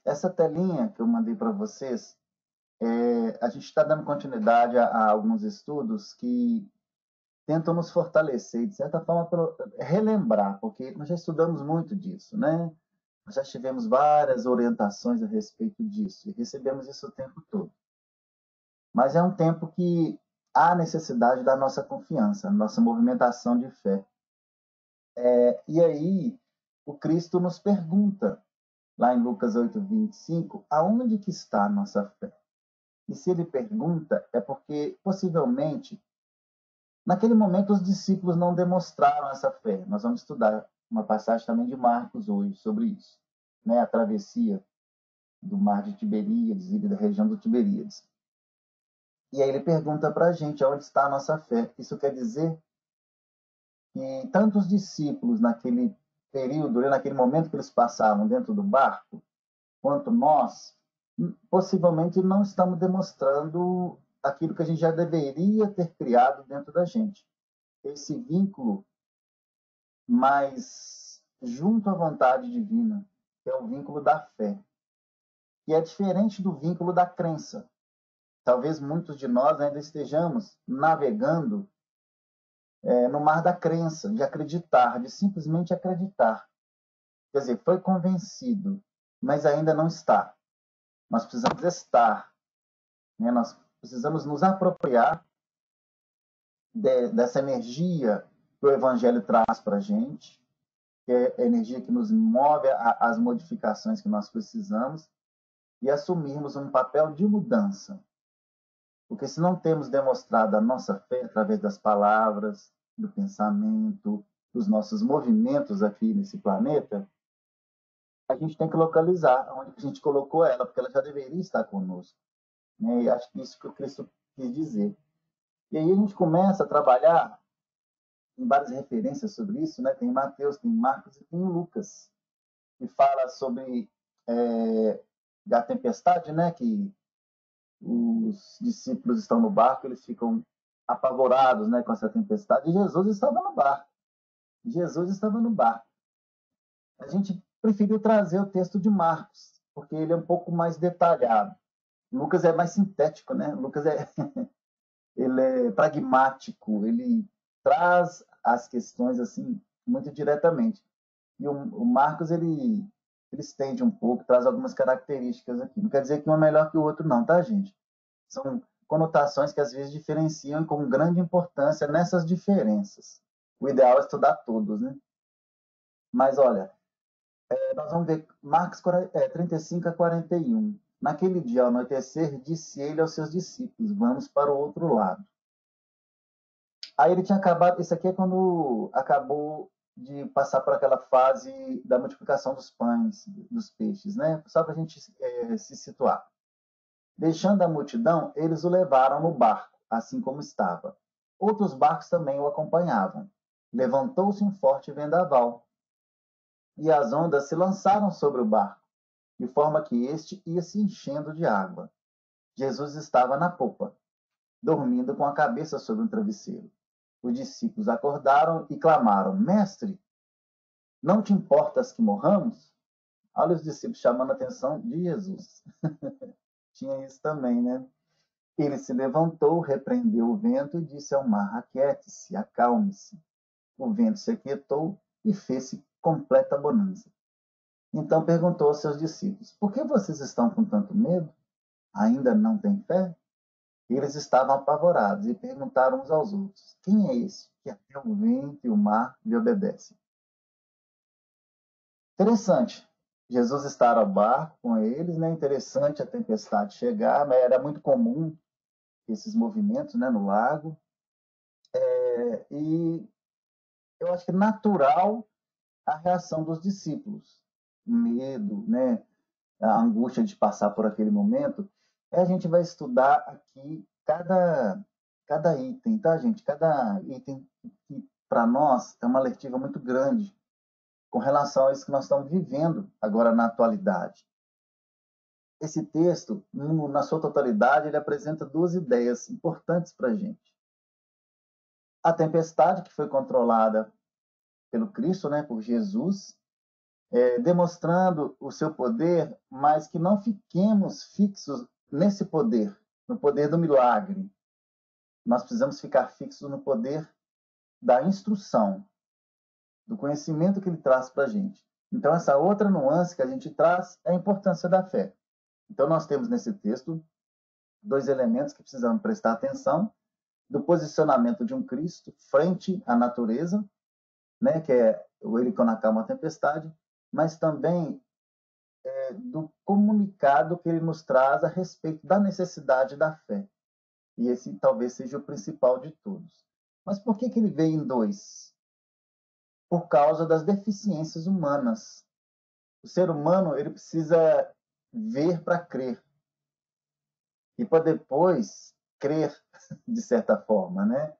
Essa telinha que eu mandei para vocês, a gente está dando continuidade a alguns estudos que tentam nos fortalecer, de certa forma, relembrar, porque nós já estudamos muito disso, né? Nós já tivemos várias orientações a respeito disso e recebemos isso o tempo todo. Mas é um tempo que há necessidade da nossa confiança, nossa movimentação de fé. E aí, o Cristo nos pergunta, lá em Lucas 8:25, aonde que está a nossa fé? E se ele pergunta, é porque, possivelmente, naquele momento os discípulos não demonstraram essa fé. Nós vamos estudar uma passagem também de Marcos hoje sobre isso, né? A travessia do mar de Tiberíades e da região do Tiberíades. E aí ele pergunta para a gente onde está a nossa fé. Isso quer dizer que tanto os discípulos naquele período, naquele momento que eles passavam dentro do barco, quanto nós, possivelmente não estamos demonstrando aquilo que a gente já deveria ter criado dentro da gente. Esse vínculo mais junto à vontade divina, que é o vínculo da fé, que é diferente do vínculo da crença. Talvez muitos de nós ainda estejamos navegando no mar da crença, de acreditar, de simplesmente acreditar. Quer dizer, foi convencido, mas ainda não está. Nós precisamos estar, né? Nós precisamos nos apropriar dessa energia que o Evangelho traz para a gente, que é a energia que nos move às modificações que nós precisamos, e assumirmos um papel de mudança. Porque se não temos demonstrado a nossa fé através das palavras, do pensamento, dos nossos movimentos aqui nesse planeta, a gente tem que localizar onde a gente colocou ela, porque ela já deveria estar conosco. Né? E acho que isso que o Cristo quis dizer. E aí a gente começa a trabalhar em várias referências sobre isso, né? Tem Mateus, tem Marcos e tem Lucas, que fala sobre a tempestade, né? Que os discípulos estão no barco, eles ficam apavorados, né, com essa tempestade. E Jesus estava no barco. Jesus estava no barco. A gente preferiu trazer o texto de Marcos, porque ele é um pouco mais detalhado. Lucas é mais sintético, né? Lucas ele é pragmático, ele traz as questões assim muito diretamente. E o Marcos ele estende um pouco, traz algumas características aqui. Não quer dizer que um é melhor que o outro, não, tá, gente? São conotações que às vezes diferenciam com grande importância nessas diferenças. O ideal é estudar todos, né? Mas olha, nós vamos ver Marcos 35:41. Naquele dia, ao anoitecer, disse ele aos seus discípulos: Vamos para o outro lado. Aí ele tinha acabado. Isso aqui é quando acabou de passar por aquela fase da multiplicação dos pães, dos peixes, né? Só para a gente se situar. Deixando a multidão, eles o levaram no barco, assim como estava. Outros barcos também o acompanhavam. Levantou-se um forte vendaval, e as ondas se lançaram sobre o barco, de forma que este ia se enchendo de água. Jesus estava na popa, dormindo com a cabeça sobre um travesseiro. Os discípulos acordaram e clamaram: Mestre, não te importas que morramos? Olha os discípulos chamando a atenção de Jesus. Tinha isso também, né? Ele se levantou, repreendeu o vento e disse ao mar: Aquiete-se, acalme-se. O vento se aquietou e fez-se completa bonança. Então perguntou aos seus discípulos: Por que vocês estão com tanto medo? Ainda não têm fé? Eles estavam apavorados e perguntaram uns aos outros: Quem é esse que até o vento e o mar lhe obedecem? Interessante. Jesus estar ao barco com eles, né? Interessante a tempestade chegar, mas era muito comum esses movimentos, né, no lago. E eu acho que natural a reação dos discípulos, o medo, né, a angústia de passar por aquele momento. A gente vai estudar aqui cada item, tá, gente? Cada item que para nós é uma letiva muito grande com relação a isso que nós estamos vivendo agora na atualidade. Esse texto, na sua totalidade, ele apresenta duas ideias importantes para a gente. A tempestade, que foi controlada pelo Cristo, né, por Jesus, demonstrando o seu poder, mas que não fiquemos fixos nesse poder, no poder do milagre. Nós precisamos ficar fixos no poder da instrução, do conhecimento que ele traz para a gente. Então, essa outra nuance que a gente traz é a importância da fé. Então, nós temos nesse texto dois elementos que precisamos prestar atenção: do posicionamento de um Cristo frente à natureza, né, que é o ele quando acalma a tempestade, mas também do comunicado que ele nos traz a respeito da necessidade da fé. E esse talvez seja o principal de todos. Mas por que ele veio em dois? Por causa das deficiências humanas. O ser humano ele precisa ver para crer. E para depois crer, de certa forma, né?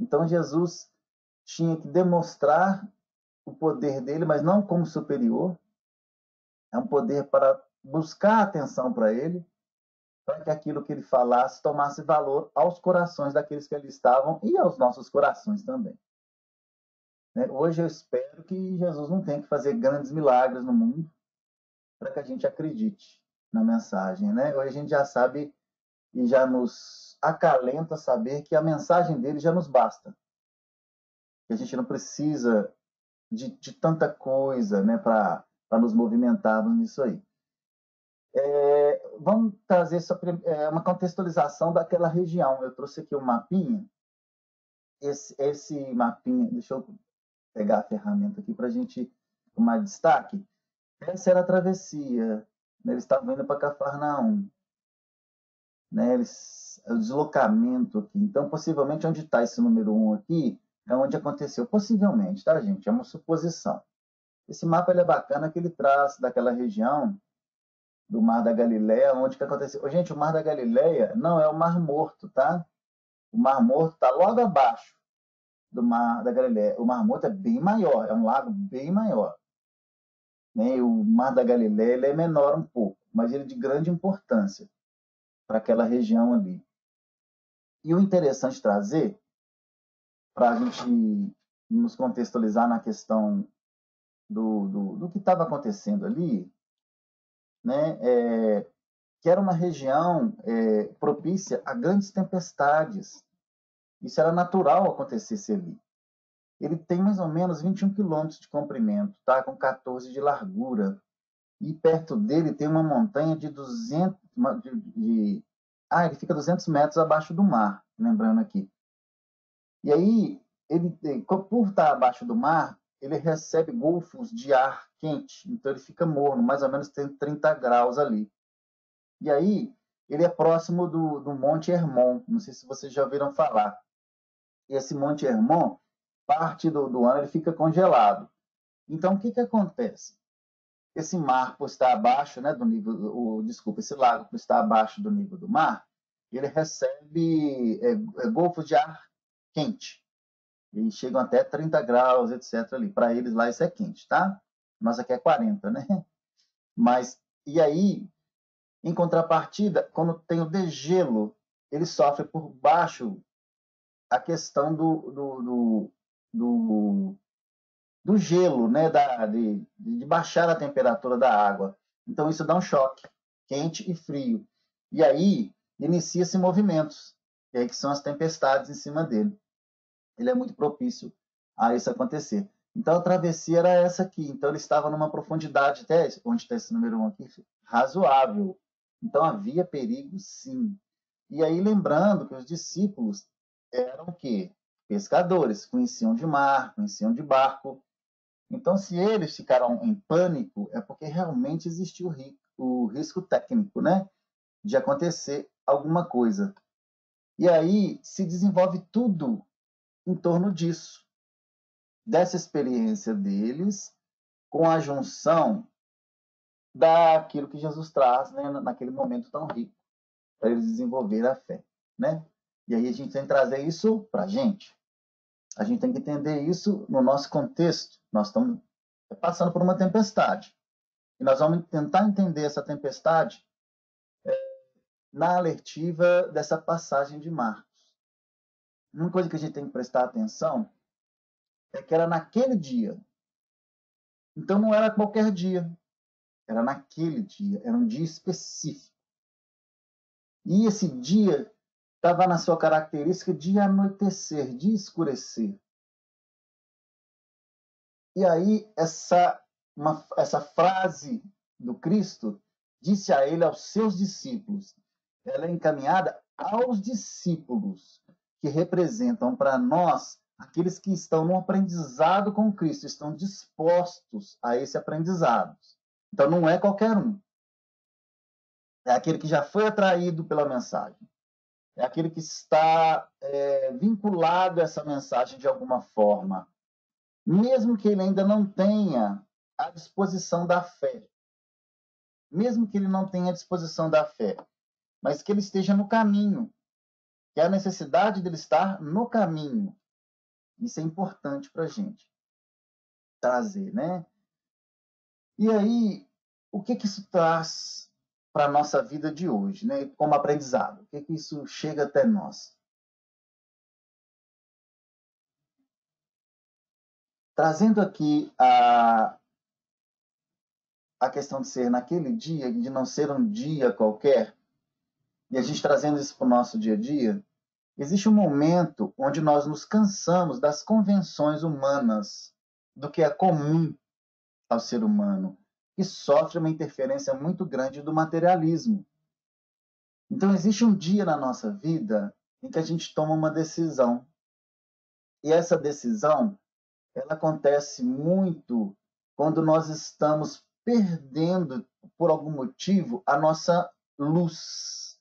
Então Jesus tinha que demonstrar o poder dele, mas não como superior. É um poder para buscar atenção para ele, para que aquilo que ele falasse tomasse valor aos corações daqueles que ali estavam e aos nossos corações também. Hoje eu espero que Jesus não tenha que fazer grandes milagres no mundo para que a gente acredite na mensagem. Hoje a gente já sabe e já nos acalenta saber que a mensagem dele já nos basta. Que a gente não precisa de tanta coisa para nos movimentarmos nisso aí. Vamos trazer uma contextualização daquela região. Eu trouxe aqui um mapinha. Esse mapinha, deixa eu pegar a ferramenta aqui para a gente tomar destaque. Essa era a travessia. Eles estavam indo para Cafarnaum. O deslocamento aqui. Então, possivelmente, onde está esse número 1 aqui, é onde aconteceu. Possivelmente, tá, gente? É uma suposição. Esse mapa ele é bacana que ele traz daquela região do Mar da Galileia, onde que aconteceu. Gente, o Mar da Galileia não é o Mar Morto, tá? O Mar Morto está logo abaixo do Mar da Galileia. O Mar Morto é bem maior, é um lago bem maior. O Mar da Galileia ele é menor um pouco, mas ele é de grande importância para aquela região ali. E o interessante trazer, para a gente nos contextualizar na questão do que estava acontecendo ali, que era uma região propícia a grandes tempestades. Isso era natural acontecesse ali. Ele tem mais ou menos 21 quilômetros de comprimento, tá? Com 14 de largura. E perto dele tem uma montanha de 200... ele fica 200 metros abaixo do mar, lembrando aqui. E aí, por estar abaixo do mar, ele recebe golfos de ar quente. Então, ele fica morno, mais ou menos tem 30 graus ali. E aí, ele é próximo do Monte Hermon. Não sei se vocês já ouviram falar. E esse Monte Hermon, parte do ano, ele fica congelado. Então, o que acontece? Esse mar, por estar abaixo do nível... esse lago, por estar abaixo do nível do mar, ele recebe golfos de ar quente. E chegam até 30 graus, etc. ali. Para eles lá isso é quente, tá? Nós aqui é 40, né? Mas, e aí, em contrapartida, quando tem o degelo, ele sofre por baixo a questão do gelo, de baixar a temperatura da água. Então, isso dá um choque, quente e frio. E aí, inicia-se movimentos, que são as tempestades em cima dele. Ele é muito propício a isso acontecer. Então, a travessia era essa aqui. Então, ele estava numa profundidade, até onde está esse número 1 aqui, razoável. Então, havia perigo, sim. E aí, lembrando que os discípulos eram o quê? Pescadores, conheciam de mar, conheciam de barco. Então, se eles ficaram em pânico, é porque realmente existiu o risco técnico, de acontecer alguma coisa. E aí se desenvolve tudo em torno disso, dessa experiência deles, com a junção daquilo que Jesus traz, naquele momento tão rico, para eles desenvolverem a fé, E aí a gente tem que trazer isso para a gente. A gente tem que entender isso no nosso contexto. Nós estamos passando por uma tempestade. E nós vamos tentar entender essa tempestade na alertiva dessa passagem de Marcos. Uma coisa que a gente tem que prestar atenção é que era naquele dia Então não era qualquer dia, era naquele dia, era um dia específico. E esse dia estava na sua característica de anoitecer, de escurecer. E aí essa frase do Cristo disse a ele, aos seus discípulos, ela é encaminhada aos discípulos, que representam para nós aqueles que estão no aprendizado com Cristo, estão dispostos a esse aprendizado. Então não é qualquer um. É aquele que já foi atraído pela mensagem. É aquele que está vinculado a essa mensagem de alguma forma, mesmo que ele ainda não tenha a disposição da fé. Mesmo que ele não tenha a disposição da fé, mas que ele esteja no caminho, que é a necessidade dele estar no caminho. Isso é importante para a gente trazer, né? E aí, o que isso traz para a nossa vida de hoje, né? Como aprendizado? O que isso chega até nós? Trazendo aqui a questão de ser naquele dia, de não ser um dia qualquer, e a gente trazendo isso para o nosso dia a dia, existe um momento onde nós nos cansamos das convenções humanas, do que é comum ao ser humano, que sofre uma interferência muito grande do materialismo. Então, existe um dia na nossa vida em que a gente toma uma decisão. E essa decisão, ela acontece muito quando nós estamos perdendo, por algum motivo, a nossa luz.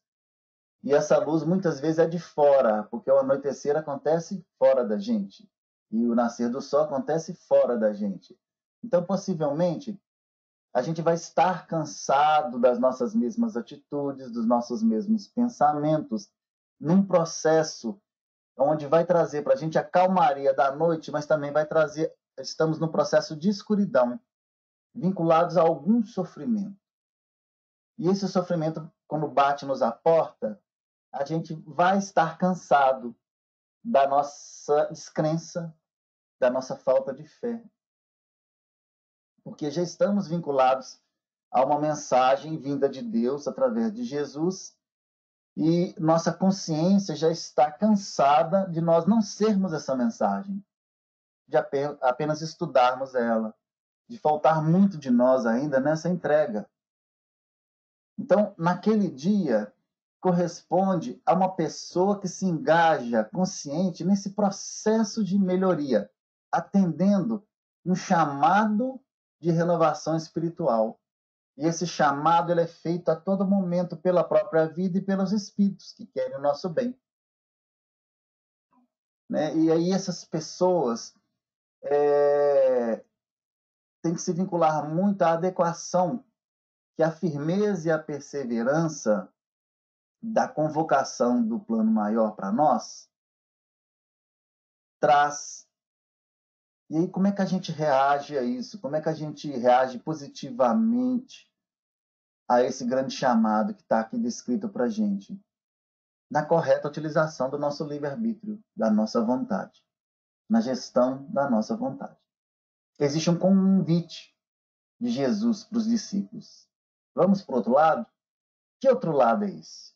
E essa luz muitas vezes é de fora, porque o anoitecer acontece fora da gente. E o nascer do sol acontece fora da gente. Então, possivelmente, a gente vai estar cansado das nossas mesmas atitudes, dos nossos mesmos pensamentos, num processo onde vai trazer para a gente a calmaria da noite, mas também vai trazer, estamos num processo de escuridão, vinculados a algum sofrimento. E esse sofrimento, quando bate-nos à porta, a gente vai estar cansado da nossa descrença, da nossa falta de fé. Porque já estamos vinculados a uma mensagem vinda de Deus através de Jesus e nossa consciência já está cansada de nós não sermos essa mensagem, de apenas estudarmos ela, de faltar muito de nós ainda nessa entrega. Então, naquele dia, corresponde a uma pessoa que se engaja consciente nesse processo de melhoria, atendendo um chamado de renovação espiritual. E esse chamado ele é feito a todo momento pela própria vida e pelos espíritos que querem o nosso bem. Né? E aí essas pessoas têm que se vincular muito à adequação que a firmeza e a perseverança da convocação do plano maior para nós traz. E aí como é que a gente reage a isso? Como é que a gente reage positivamente a esse grande chamado que está aqui descrito para a gente? Na correta utilização do nosso livre-arbítrio, da nossa vontade, na gestão da nossa vontade. Existe um convite de Jesus para os discípulos. Vamos para o outro lado? Que outro lado é esse?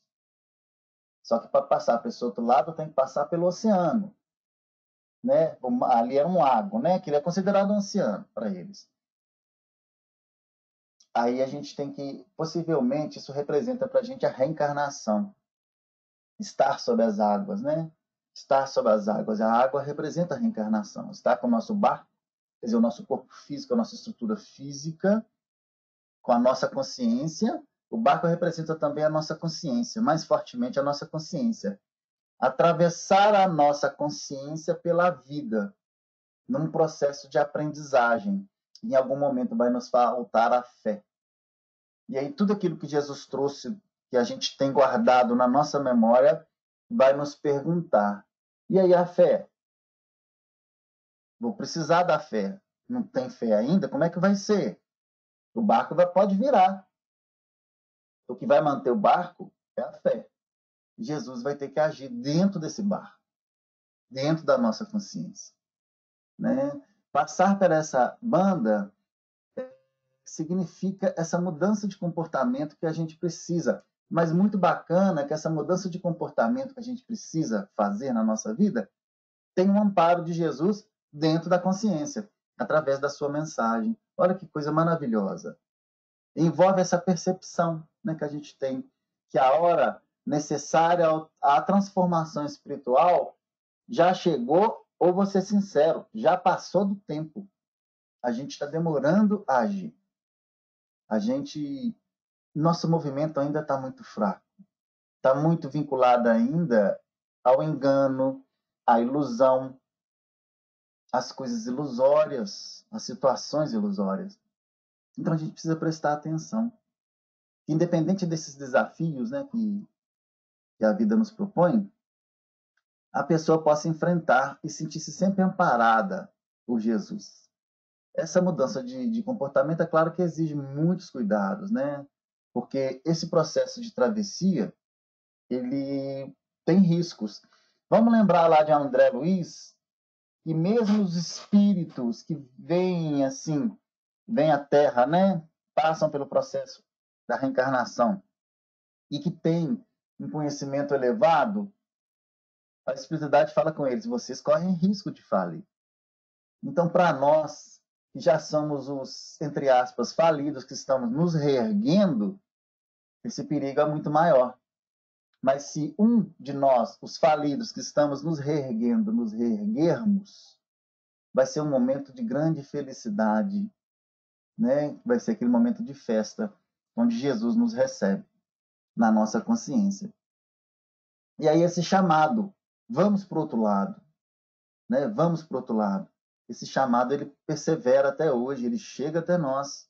Só que para passar para esse outro lado tem que passar pelo oceano. Né? Ali era um lago, né? Que ele é considerado um oceano para eles. Aí a gente tem que, possivelmente, isso representa para a gente a reencarnação. Estar sob as águas, né? Estar sob as águas. A água representa a reencarnação. Estar com o nosso barco, quer dizer, o nosso corpo físico, a nossa estrutura física, com a nossa consciência. O barco representa também a nossa consciência, mais fortemente a nossa consciência. Atravessar a nossa consciência pela vida, num processo de aprendizagem. Em algum momento vai nos faltar a fé. E aí tudo aquilo que Jesus trouxe, que a gente tem guardado na nossa memória, vai nos perguntar: e aí a fé? Vou precisar da fé. Não tem fé ainda? Como é que vai ser? O barco pode virar. O que vai manter o barco é a fé. Jesus vai ter que agir dentro desse barco, dentro da nossa consciência. Né? Passar por essa banda significa essa mudança de comportamento que a gente precisa. Mas muito bacana que essa mudança de comportamento que a gente precisa fazer na nossa vida tem um amparo de Jesus dentro da consciência, através da sua mensagem. Olha que coisa maravilhosa. Envolve essa percepção, né, que a gente tem, que a hora necessária à transformação espiritual já chegou, ou vou ser sincero, já passou do tempo. A gente está demorando a agir. Nosso movimento ainda está muito fraco. Está muito vinculado ainda ao engano, à ilusão, às coisas ilusórias, às situações ilusórias. Então a gente precisa prestar atenção. Independente desses desafios, né, que a vida nos propõe, a pessoa possa enfrentar e sentir-se sempre amparada por Jesus. Essa mudança de comportamento, é claro que exige muitos cuidados, né? Porque esse processo de travessia, ele tem riscos. Vamos lembrar lá de André Luiz, que mesmo os espíritos que vêm assim, vêm à Terra, né? Passam pelo processo da reencarnação e que têm um conhecimento elevado, a espiritualidade fala com eles: vocês correm risco de falir. Então, para nós, que já somos os, entre aspas, falidos, que estamos nos reerguendo, esse perigo é muito maior. Mas se um de nós, os falidos, que estamos nos reerguendo, nos reerguermos, vai ser um momento de grande felicidade, né? Vai ser aquele momento de festa, onde Jesus nos recebe na nossa consciência. E aí esse chamado, vamos para o outro lado, né? Vamos para o outro lado. Esse chamado, ele persevera até hoje, ele chega até nós.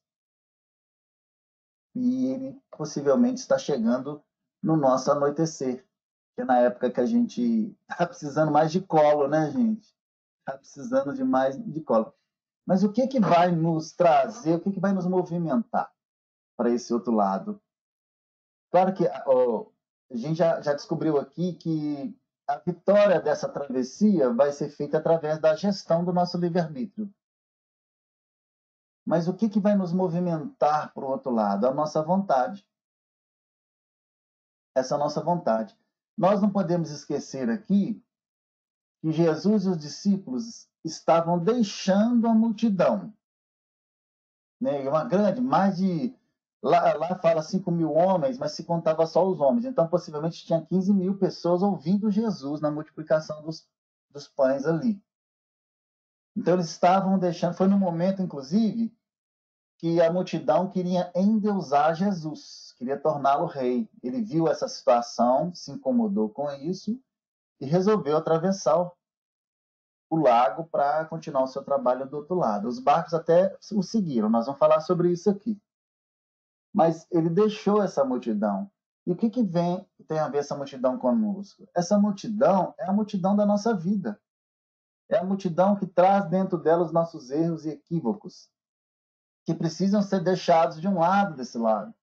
E ele possivelmente está chegando no nosso anoitecer, que é na época que a gente está precisando mais de colo, né, gente? Está precisando de mais de colo. Mas o que vai nos trazer, o que vai nos movimentar para esse outro lado? Claro que a gente já descobriu aqui que a vitória dessa travessia vai ser feita através da gestão do nosso livre-arbítrio. Mas o que vai nos movimentar para o outro lado? A nossa vontade. Essa nossa vontade. Nós não podemos esquecer aqui que Jesus e os discípulos estavam deixando a multidão. Né? E uma grande, mais de... Lá fala 5.000 homens, mas se contava só os homens. Então, possivelmente, tinha 15.000 pessoas ouvindo Jesus na multiplicação dos pães ali. Então, eles estavam deixando... Foi no momento, inclusive, que a multidão queria endeusar Jesus, queria torná-lo rei. Ele viu essa situação, se incomodou com isso e resolveu atravessar o lago para continuar o seu trabalho do outro lado. Os barcos até o seguiram, nós vamos falar sobre isso aqui. Mas ele deixou essa multidão. E o que tem a ver essa multidão conosco? Essa multidão é a multidão da nossa vida. É a multidão que traz dentro dela os nossos erros e equívocos, que precisam ser deixados de um lado desse lado.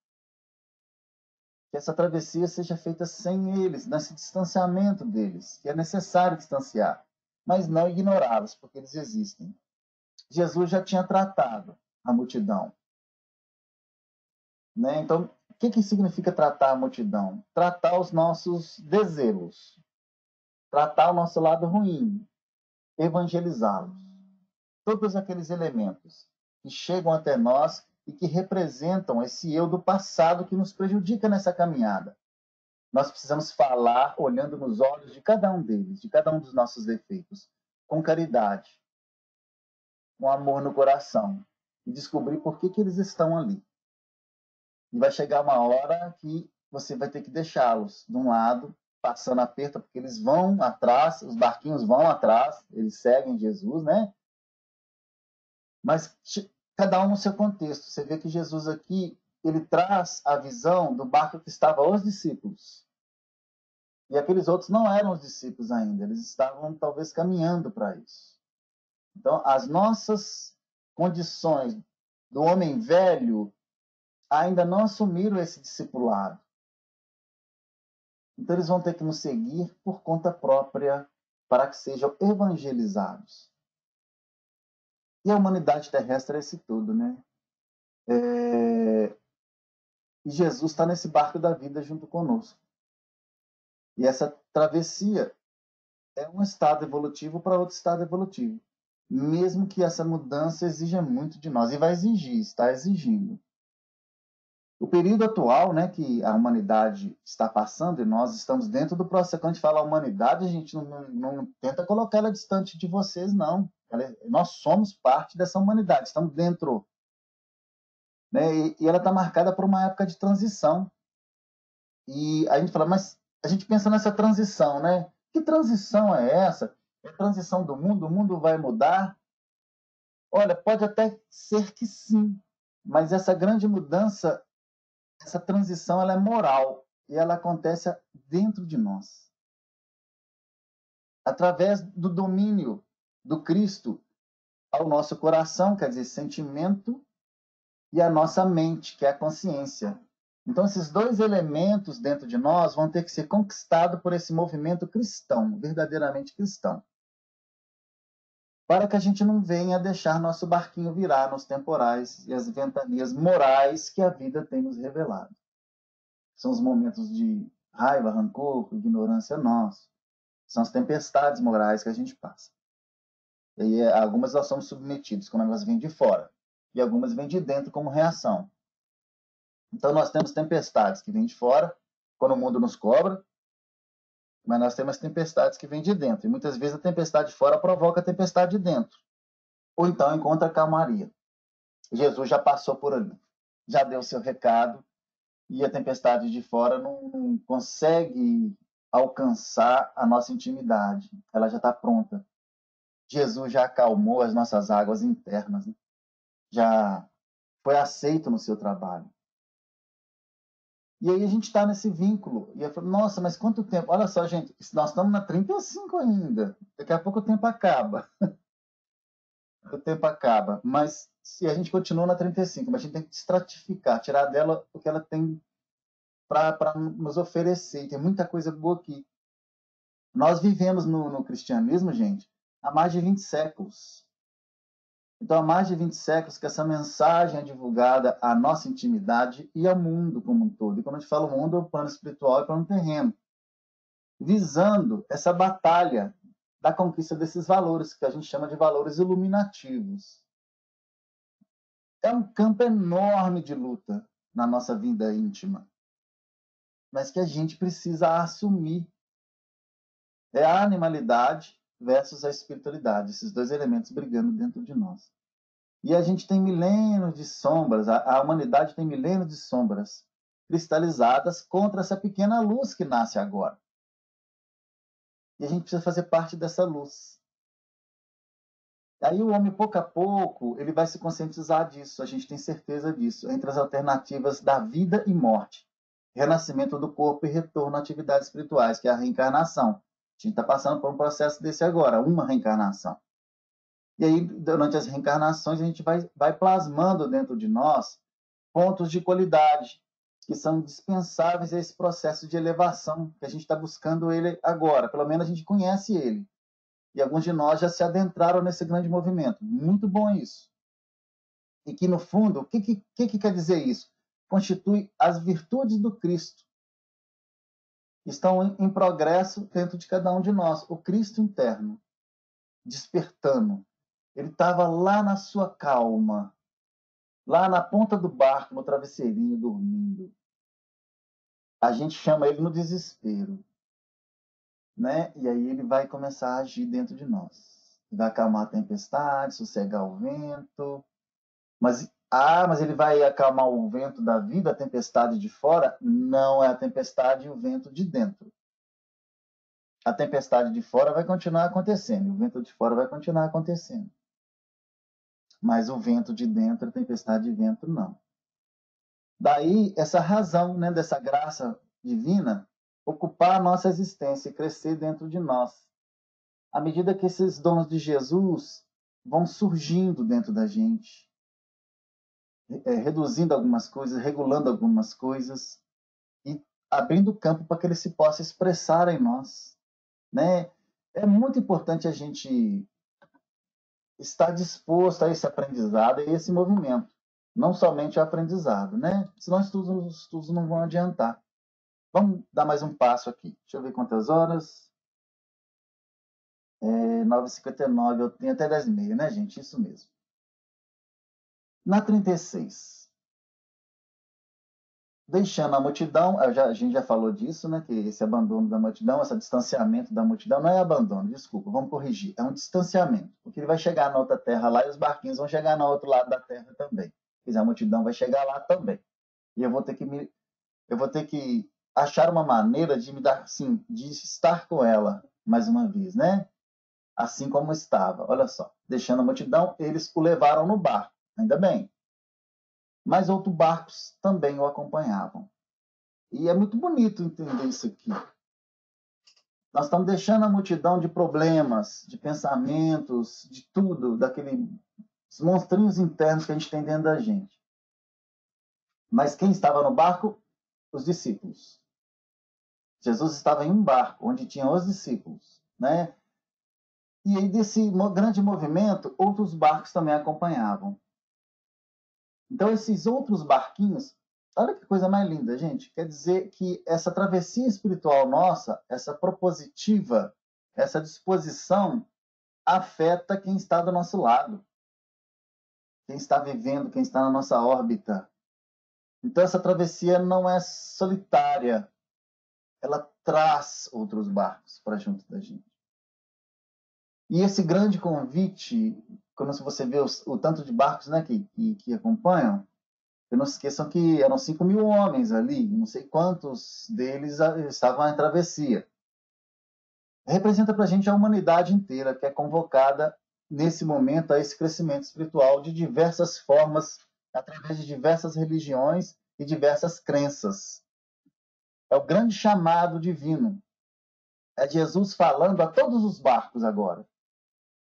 Que essa travessia seja feita sem eles, nesse distanciamento deles, que é necessário distanciar, mas não ignorá-los, porque eles existem. Jesus já tinha tratado a multidão. Né? Então, o que significa tratar a multidão? Tratar os nossos desejos, tratar o nosso lado ruim, evangelizá-los. Todos aqueles elementos que chegam até nós e que representam esse eu do passado que nos prejudica nessa caminhada. Nós precisamos falar olhando nos olhos de cada um deles, de cada um dos nossos defeitos, com caridade, com amor no coração, e descobrir por que eles estão ali. E vai chegar uma hora que você vai ter que deixá-los de um lado, passando aperto, porque eles vão atrás, os barquinhos vão atrás, eles seguem Jesus, né? Mas cada um no seu contexto. Você vê que Jesus aqui, ele traz a visão do barco que estava os discípulos. E aqueles outros não eram os discípulos ainda, eles estavam talvez caminhando para isso. Então, as nossas condições do homem velho ainda não assumiram esse discipulado. Então, eles vão ter que nos seguir por conta própria para que sejam evangelizados. E a humanidade terrestre é esse tudo, né? É, e Jesus está nesse barco da vida junto conosco. E essa travessia é um estado evolutivo para outro estado evolutivo. Mesmo que essa mudança exija muito de nós, e vai exigir, está exigindo. O período atual, né, que a humanidade está passando, e nós estamos dentro do processo. Quando a gente fala humanidade, a gente não tenta colocar ela distante de vocês, não. Nós somos parte dessa humanidade, estamos dentro. Né, e ela está marcada por uma época de transição. E a gente fala, mas a gente pensa nessa transição, né? Que transição é essa? É a transição do mundo? O mundo vai mudar? Olha, pode até ser que sim, mas essa grande mudança, essa transição, ela é moral e ela acontece dentro de nós, através do domínio do Cristo ao nosso coração, quer dizer, sentimento, e a nossa mente, que é a consciência. Então, esses dois elementos dentro de nós vão ter que ser conquistados por esse movimento cristão, verdadeiramente cristão, para que a gente não venha deixar nosso barquinho virar nos temporais e as ventanias morais que a vida tem nos revelado. São os momentos de raiva, rancor, ignorância nossa. São as tempestades morais que a gente passa. E algumas nós somos submetidos, quando elas vêm de fora, e algumas vêm de dentro como reação. Então, nós temos tempestades que vêm de fora, quando o mundo nos cobra, mas nós temos tempestades que vêm de dentro. E muitas vezes a tempestade de fora provoca a tempestade de dentro. Ou então encontra calmaria. Jesus já passou por ali, já deu seu recado, e a tempestade de fora não consegue alcançar a nossa intimidade. Ela já está pronta. Jesus já acalmou as nossas águas internas, né? Já foi aceito no seu trabalho. E aí a gente está nesse vínculo. E eu falo, nossa, mas quanto tempo? Olha só, gente, nós estamos na 35 ainda. Daqui a pouco o tempo acaba. O tempo acaba. Mas se a gente continua na 35, mas a gente tem que estratificar, tirar dela o que ela tem para nos oferecer. Tem muita coisa boa aqui. Nós vivemos no cristianismo, gente, há mais de 20 séculos. Então, há mais de 20 séculos que essa mensagem é divulgada à nossa intimidade e ao mundo como um todo. E quando a gente fala o mundo, é o plano espiritual e o plano terreno. Visando essa batalha da conquista desses valores, que a gente chama de valores iluminativos. É um campo enorme de luta na nossa vida íntima, mas que a gente precisa assumir. É a animalidade versus a espiritualidade, esses dois elementos brigando dentro de nós. E a gente tem milênios de sombras, a humanidade tem milênios de sombras cristalizadas contra essa pequena luz que nasce agora. E a gente precisa fazer parte dessa luz. Aí o homem, pouco a pouco, ele vai se conscientizar disso, a gente tem certeza disso, entre as alternativas da vida e morte, renascimento do corpo e retorno a atividades espirituais, que é a reencarnação. A gente está passando por um processo desse agora, uma reencarnação. E aí, durante as reencarnações, a gente vai plasmando dentro de nós pontos de qualidade, que são indispensáveis a esse processo de elevação, que a gente está buscando ele agora, pelo menos a gente conhece ele. E alguns de nós já se adentraram nesse grande movimento. Muito bom isso. E que, no fundo, o que quer dizer isso? Constitui as virtudes do Cristo. Estão em progresso dentro de cada um de nós. O Cristo interno, despertando. Ele estava lá na sua calma, lá na ponta do barco, no travesseirinho, dormindo. A gente chama ele no desespero. Né? E aí ele vai começar a agir dentro de nós. Vai acalmar a tempestade, sossegar o vento. Mas ele vai acalmar o vento da vida, a tempestade de fora? Não, é a tempestade e o vento de dentro. A tempestade de fora vai continuar acontecendo, e o vento de fora vai continuar acontecendo. Mas o vento de dentro, a tempestade de vento, não. Daí, essa razão, né, dessa graça divina, ocupar a nossa existência e crescer dentro de nós. À medida que esses dons de Jesus vão surgindo dentro da gente, reduzindo algumas coisas, regulando algumas coisas e abrindo campo para que ele se possa expressar em nós, né? É muito importante a gente estar disposto a esse aprendizado e esse movimento. não somente o aprendizado, né? Senão os estudos não vão adiantar. Vamos dar mais um passo aqui. Deixa eu ver quantas horas. 9h59, eu tenho até 10h30, né, gente? Isso mesmo. Na 36, deixando a multidão, a gente já falou disso, né? Que esse abandono da multidão, esse distanciamento da multidão, não é abandono, desculpa, vamos corrigir, é um distanciamento, porque ele vai chegar na outra terra lá e os barquinhos vão chegar no outro lado da terra também. Quer dizer, a multidão vai chegar lá também. E eu vou ter que achar uma maneira de me dar, assim, de estar com ela mais uma vez, né? Assim como estava. Olha só, deixando a multidão, eles o levaram no barco, ainda bem. Mas outros barcos também o acompanhavam. E é muito bonito entender isso aqui. Nós estamos deixando a multidão de problemas, de pensamentos, de tudo, daqueles monstrinhos internos que a gente tem dentro da gente. Mas quem estava no barco? Os discípulos. Jesus estava em um barco onde tinha os discípulos, né? E aí desse grande movimento, outros barcos também acompanhavam. Então esses outros barquinhos, olha que coisa mais linda, gente. Quer dizer que essa travessia espiritual nossa, essa propositiva, essa disposição afeta quem está do nosso lado, quem está vivendo, quem está na nossa órbita. Então essa travessia não é solitária, ela traz outros barcos para junto da gente. E esse grande convite, quando você vê o tanto de barcos, né, que acompanham, não se esqueçam que eram 5.000 homens ali, não sei quantos deles estavam em travessia. Representa para a gente a humanidade inteira que é convocada nesse momento a esse crescimento espiritual de diversas formas, através de diversas religiões e diversas crenças. É o grande chamado divino. É Jesus falando a todos os barcos agora.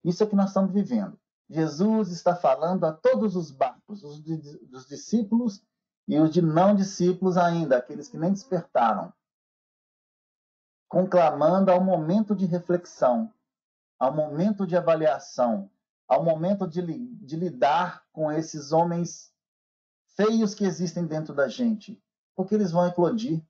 Isso é que nós estamos vivendo. Jesus está falando a todos os barcos, os dos discípulos e os de não discípulos ainda, aqueles que nem despertaram, conclamando ao momento de reflexão, ao momento de avaliação, ao momento de lidar com esses homens feios que existem dentro da gente, porque eles vão eclodir.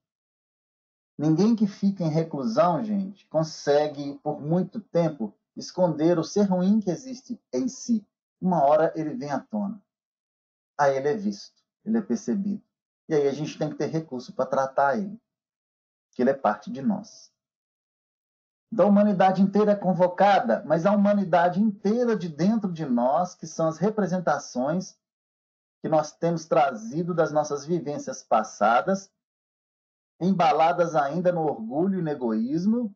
Ninguém que fica em reclusão, gente, consegue por muito tempo esconder o ser ruim que existe em si. Uma hora ele vem à tona. Aí ele é visto, ele é percebido. E aí a gente tem que ter recurso para tratar ele, que ele é parte de nós. Então a humanidade inteira é convocada, mas a humanidade inteira de dentro de nós, que são as representações que nós temos trazido das nossas vivências passadas, embaladas ainda no orgulho e no egoísmo,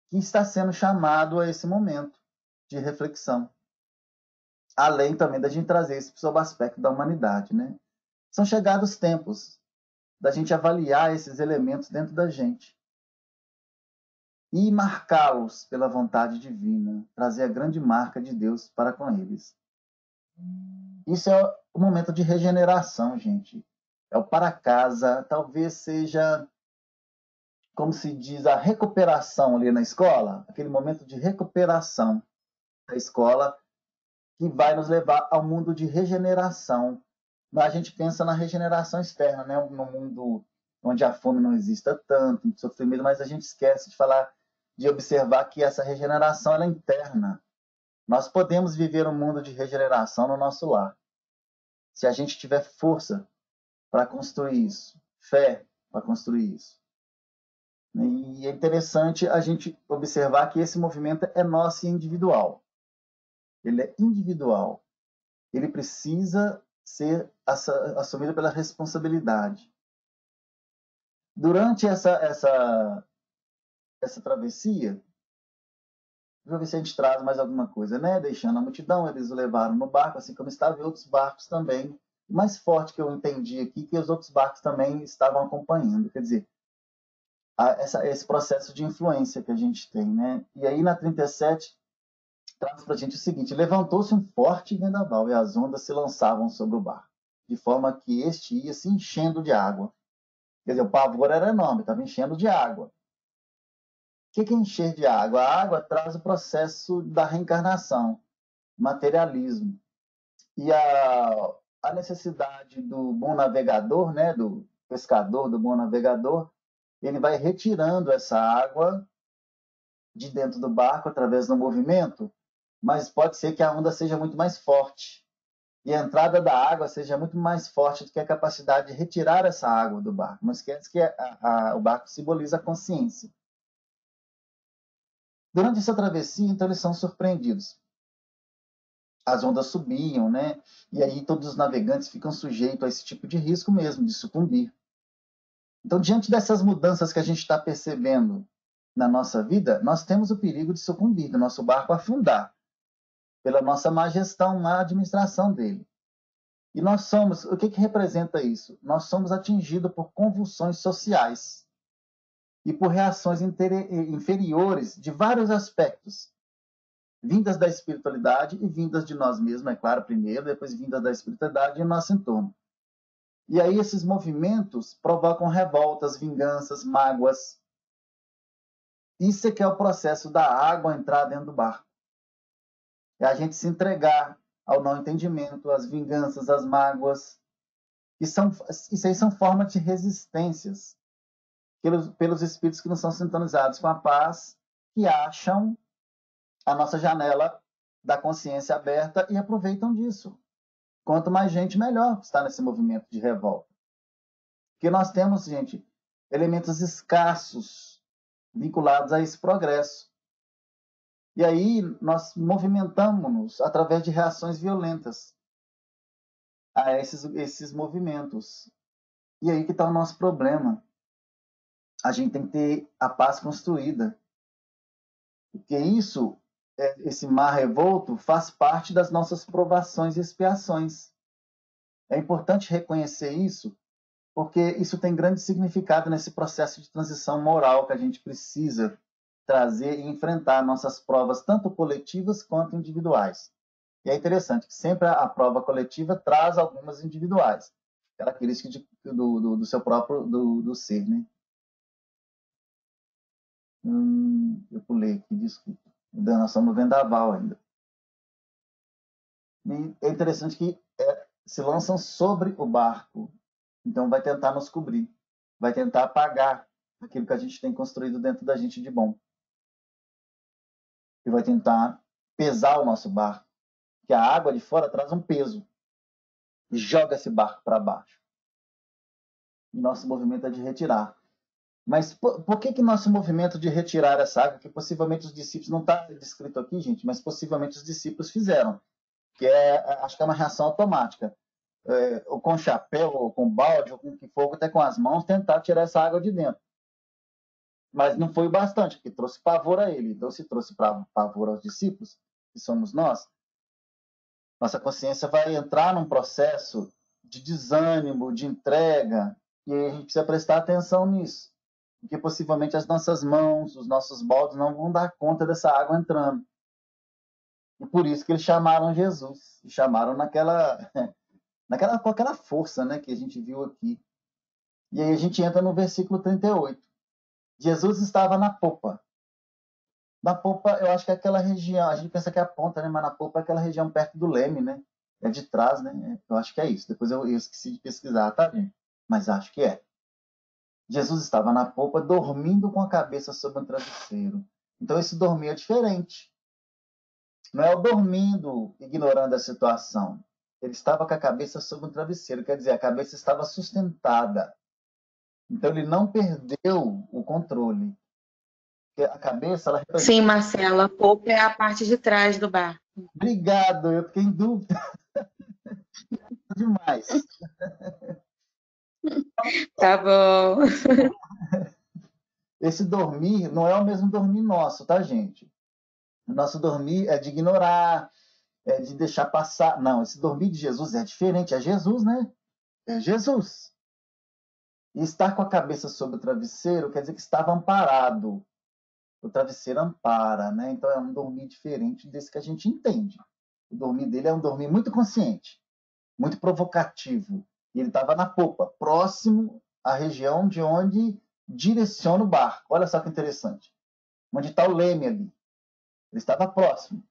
que está sendo chamado a esse momento de reflexão. Além também da gente trazer isso sob o aspecto da humanidade, né? São chegados tempos da gente avaliar esses elementos dentro da gente e marcá-los pela vontade divina, trazer a grande marca de Deus para com eles. Isso é o momento de regeneração, gente. É o para casa, talvez seja, como se diz, a recuperação ali na escola, aquele momento de recuperação da escola que vai nos levar ao mundo de regeneração. A gente pensa na regeneração externa, né? No mundo onde a fome não exista tanto, o sofrimento, mas a gente esquece de falar, de observar que essa regeneração ela é interna. Nós podemos viver um mundo de regeneração no nosso lar, se a gente tiver força para construir isso, fé para construir isso. E é interessante a gente observar que esse movimento é nosso e individual. Ele é individual. Ele precisa ser assumido pela responsabilidade. Durante essa travessia, vamos ver se a gente traz mais alguma coisa, né? Deixando a multidão, eles o levaram no barco, assim como estava em outros barcos também. O mais forte que eu entendi aqui, que os outros barcos também estavam acompanhando. Quer dizer, esse processo de influência que a gente tem, né? E aí na 37 traz para a gente o seguinte: levantou-se um forte vendaval e as ondas se lançavam sobre o barco, de forma que este ia se enchendo de água. Quer dizer, o pavor era enorme, estava enchendo de água. O que é encher de água? A água traz o processo da reencarnação, materialismo. E a necessidade do bom navegador, né, do pescador, do bom navegador, ele vai retirando essa água de dentro do barco através do movimento, mas pode ser que a onda seja muito mais forte e a entrada da água seja muito mais forte do que a capacidade de retirar essa água do barco. Não esquece que o barco simboliza a consciência. Durante essa travessia, então, eles são surpreendidos. As ondas subiam, né? E aí todos os navegantes ficam sujeitos a esse tipo de risco mesmo, de sucumbir. Então, diante dessas mudanças que a gente está percebendo na nossa vida, nós temos o perigo de sucumbir, do nosso barco afundar, pela nossa má gestão, má administração dele. E nós somos, o que representa isso? Nós somos atingidos por convulsões sociais e por reações inferiores de vários aspectos, vindas da espiritualidade e vindas de nós mesmos, é claro, primeiro, depois vindas da espiritualidade e o nosso entorno. E aí esses movimentos provocam revoltas, vinganças, mágoas. Isso é que é o processo da água entrar dentro do barco. É a gente se entregar ao não entendimento, às vinganças, às mágoas. Isso aí são formas de resistências pelos espíritos que não são sintonizados com a paz, que acham a nossa janela da consciência aberta e aproveitam disso. Quanto mais gente, melhor está nesse movimento de revolta. Porque nós temos, gente, elementos escassos vinculados a esse progresso. E aí nós movimentamos-nos através de reações violentas a esses movimentos. E aí que está o nosso problema. A gente tem que ter a paz construída. Porque isso, esse mar revolto, faz parte das nossas provações e expiações. É importante reconhecer isso, porque isso tem grande significado nesse processo de transição moral que a gente precisa trazer e enfrentar nossas provas, tanto coletivas quanto individuais. E é interessante que sempre a prova coletiva traz algumas individuais, características do seu próprio do ser, né? Eu pulei aqui, desculpa. Nós estamos no vendaval ainda. E é interessante que se lançam sobre o barco. Então vai tentar nos cobrir. Vai tentar apagar aquilo que a gente tem construído dentro da gente de bom. E vai tentar pesar o nosso barco. Que a água de fora traz um peso. E joga esse barco para baixo. E nosso movimento é de retirar. Mas por que nosso movimento de retirar essa água, que possivelmente os discípulos, não está descrito aqui, gente, mas possivelmente os discípulos fizeram, que acho que é uma reação automática. Ou com chapéu, ou com balde, ou com o que for, até com as mãos, tentar tirar essa água de dentro. Mas não foi o bastante, porque trouxe pavor a ele. Então, se trouxe pavor aos discípulos, que somos nós, nossa consciência vai entrar num processo de desânimo, de entrega, e a gente precisa prestar atenção nisso. Porque possivelmente as nossas mãos, os nossos baldes não vão dar conta dessa água entrando. E por isso que eles chamaram Jesus. E chamaram com aquela força, né, que a gente viu aqui. E aí a gente entra no versículo 38. Jesus estava na popa. Na popa, eu acho que é aquela região, a gente pensa que é a ponta, né, mas na popa é aquela região perto do leme, né? É de trás, né? Eu acho que é isso. Depois eu esqueci de pesquisar, tá, gente? Mas acho que é. Jesus estava na popa, dormindo com a cabeça sobre um travesseiro. Então, esse dormir é diferente. Não é o dormindo, ignorando a situação. Ele estava com a cabeça sobre um travesseiro, quer dizer, a cabeça estava sustentada. Então, ele não perdeu o controle. Porque a cabeça, ela representa... Sim, Marcela, a popa é a parte de trás do barco. Obrigado, eu fiquei em dúvida. Demais. Tá bom. Esse dormir não é o mesmo dormir nosso, tá, gente? O nosso dormir é de ignorar, é de deixar passar. Não, esse dormir de Jesus é diferente. É Jesus, né? É Jesus. E estar com a cabeça sobre o travesseiro quer dizer que estava amparado. O travesseiro ampara, né? Então é um dormir diferente desse que a gente entende. O dormir dele é um dormir muito consciente, muito provocativo. E ele estava na popa, próximo à região de onde direciona o barco. Olha só que interessante. Onde está o leme ali. Ele estava próximo.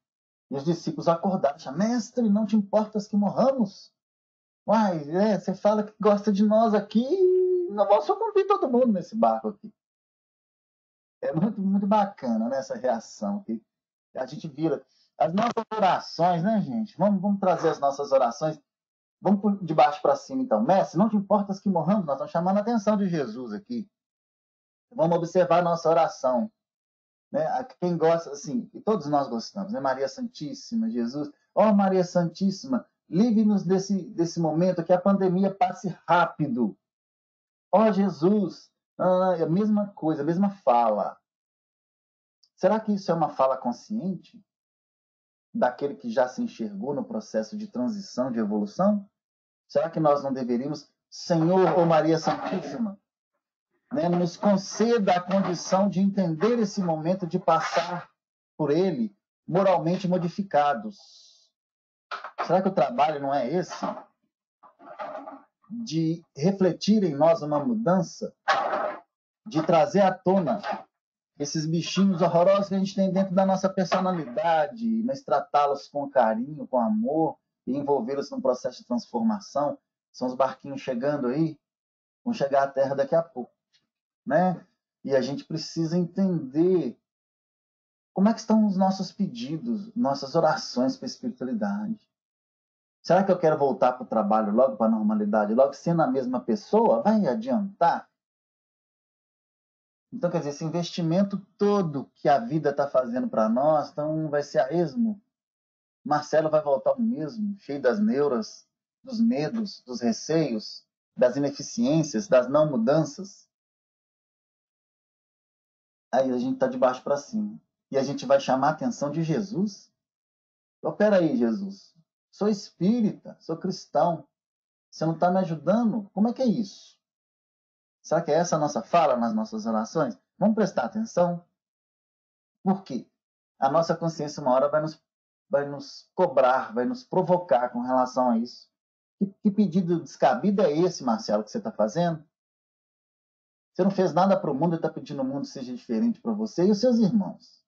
E os discípulos acordaram, mestre, não te importas que morramos? Uai, você fala que gosta de nós aqui, não vou sucumbir todo mundo nesse barco aqui. É muito, muito bacana, né, essa reação que a gente vira. As nossas orações, né, gente? Vamos trazer as nossas orações. Vamos de baixo para cima, então. Mestre, não te importas que morramos? Nós estamos chamando a atenção de Jesus aqui. Vamos observar a nossa oração. Né? Quem gosta, assim, e todos nós gostamos, né? Maria Santíssima, Jesus. Ó Maria Santíssima, livre-nos desse momento, que a pandemia passe rápido. Ó Jesus, a mesma coisa, a mesma fala. Será que isso é uma fala consciente? Daquele que já se enxergou no processo de transição, de evolução? Será que nós não deveríamos, Senhor ou Maria Santíssima, né, nos conceda a condição de entender esse momento, de passar por ele moralmente modificados? Será que o trabalho não é esse? De refletir em nós uma mudança, de trazer à tona esses bichinhos horrorosos que a gente tem dentro da nossa personalidade, mas tratá-los com carinho, com amor, e envolvê-los num processo de transformação. São os barquinhos chegando aí, vão chegar à Terra daqui a pouco, né? E a gente precisa entender como é que estão os nossos pedidos, nossas orações para a espiritualidade. Será que eu quero voltar para o trabalho logo, para a normalidade, logo sendo a mesma pessoa? Vai adiantar? Então, quer dizer, esse investimento todo que a vida está fazendo para nós, então vai ser a esmo. Marcelo vai voltar o mesmo, cheio das neuras, dos medos, dos receios, das ineficiências, das não mudanças. Aí a gente está de baixo para cima. E a gente vai chamar a atenção de Jesus? Então, peraí, Jesus, sou espírita, sou cristão, você não está me ajudando? Como é que é isso? Será que é essa a nossa fala nas nossas orações? Vamos prestar atenção? Por quê? A nossa consciência uma hora vai nos cobrar, vai nos provocar com relação a isso. Que pedido descabido é esse, Marcelo, que você está fazendo? Você não fez nada para o mundo e está pedindo o mundo seja diferente para você e os seus irmãos.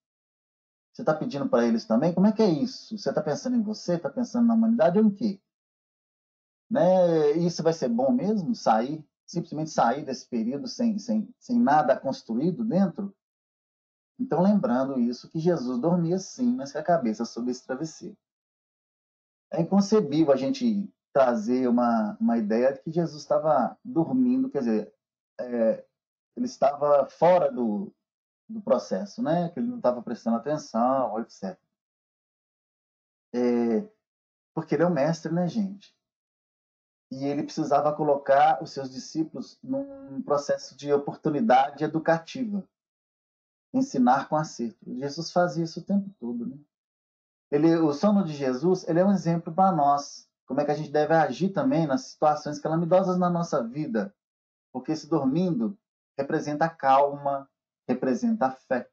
Você está pedindo para eles também? Como é que é isso? Você está pensando em você? Está pensando na humanidade ou em quê? Né? Isso vai ser bom mesmo? Simplesmente sair desse período sem nada construído dentro? Então, lembrando isso, que Jesus dormia sim, mas com a cabeça sobre esse travesseiro. É inconcebível a gente trazer uma ideia de que Jesus estava dormindo, quer dizer, ele estava fora do processo, né? Que ele não estava prestando atenção, etc. Porque ele é o mestre, né, gente? E ele precisava colocar os seus discípulos num processo de oportunidade educativa. Ensinar com acerto. Jesus fazia isso o tempo todo, né? O sono de Jesus, ele é um exemplo para nós. Como é que a gente deve agir também nas situações calamitosas na nossa vida. Porque esse dormindo representa a calma, representa a fé.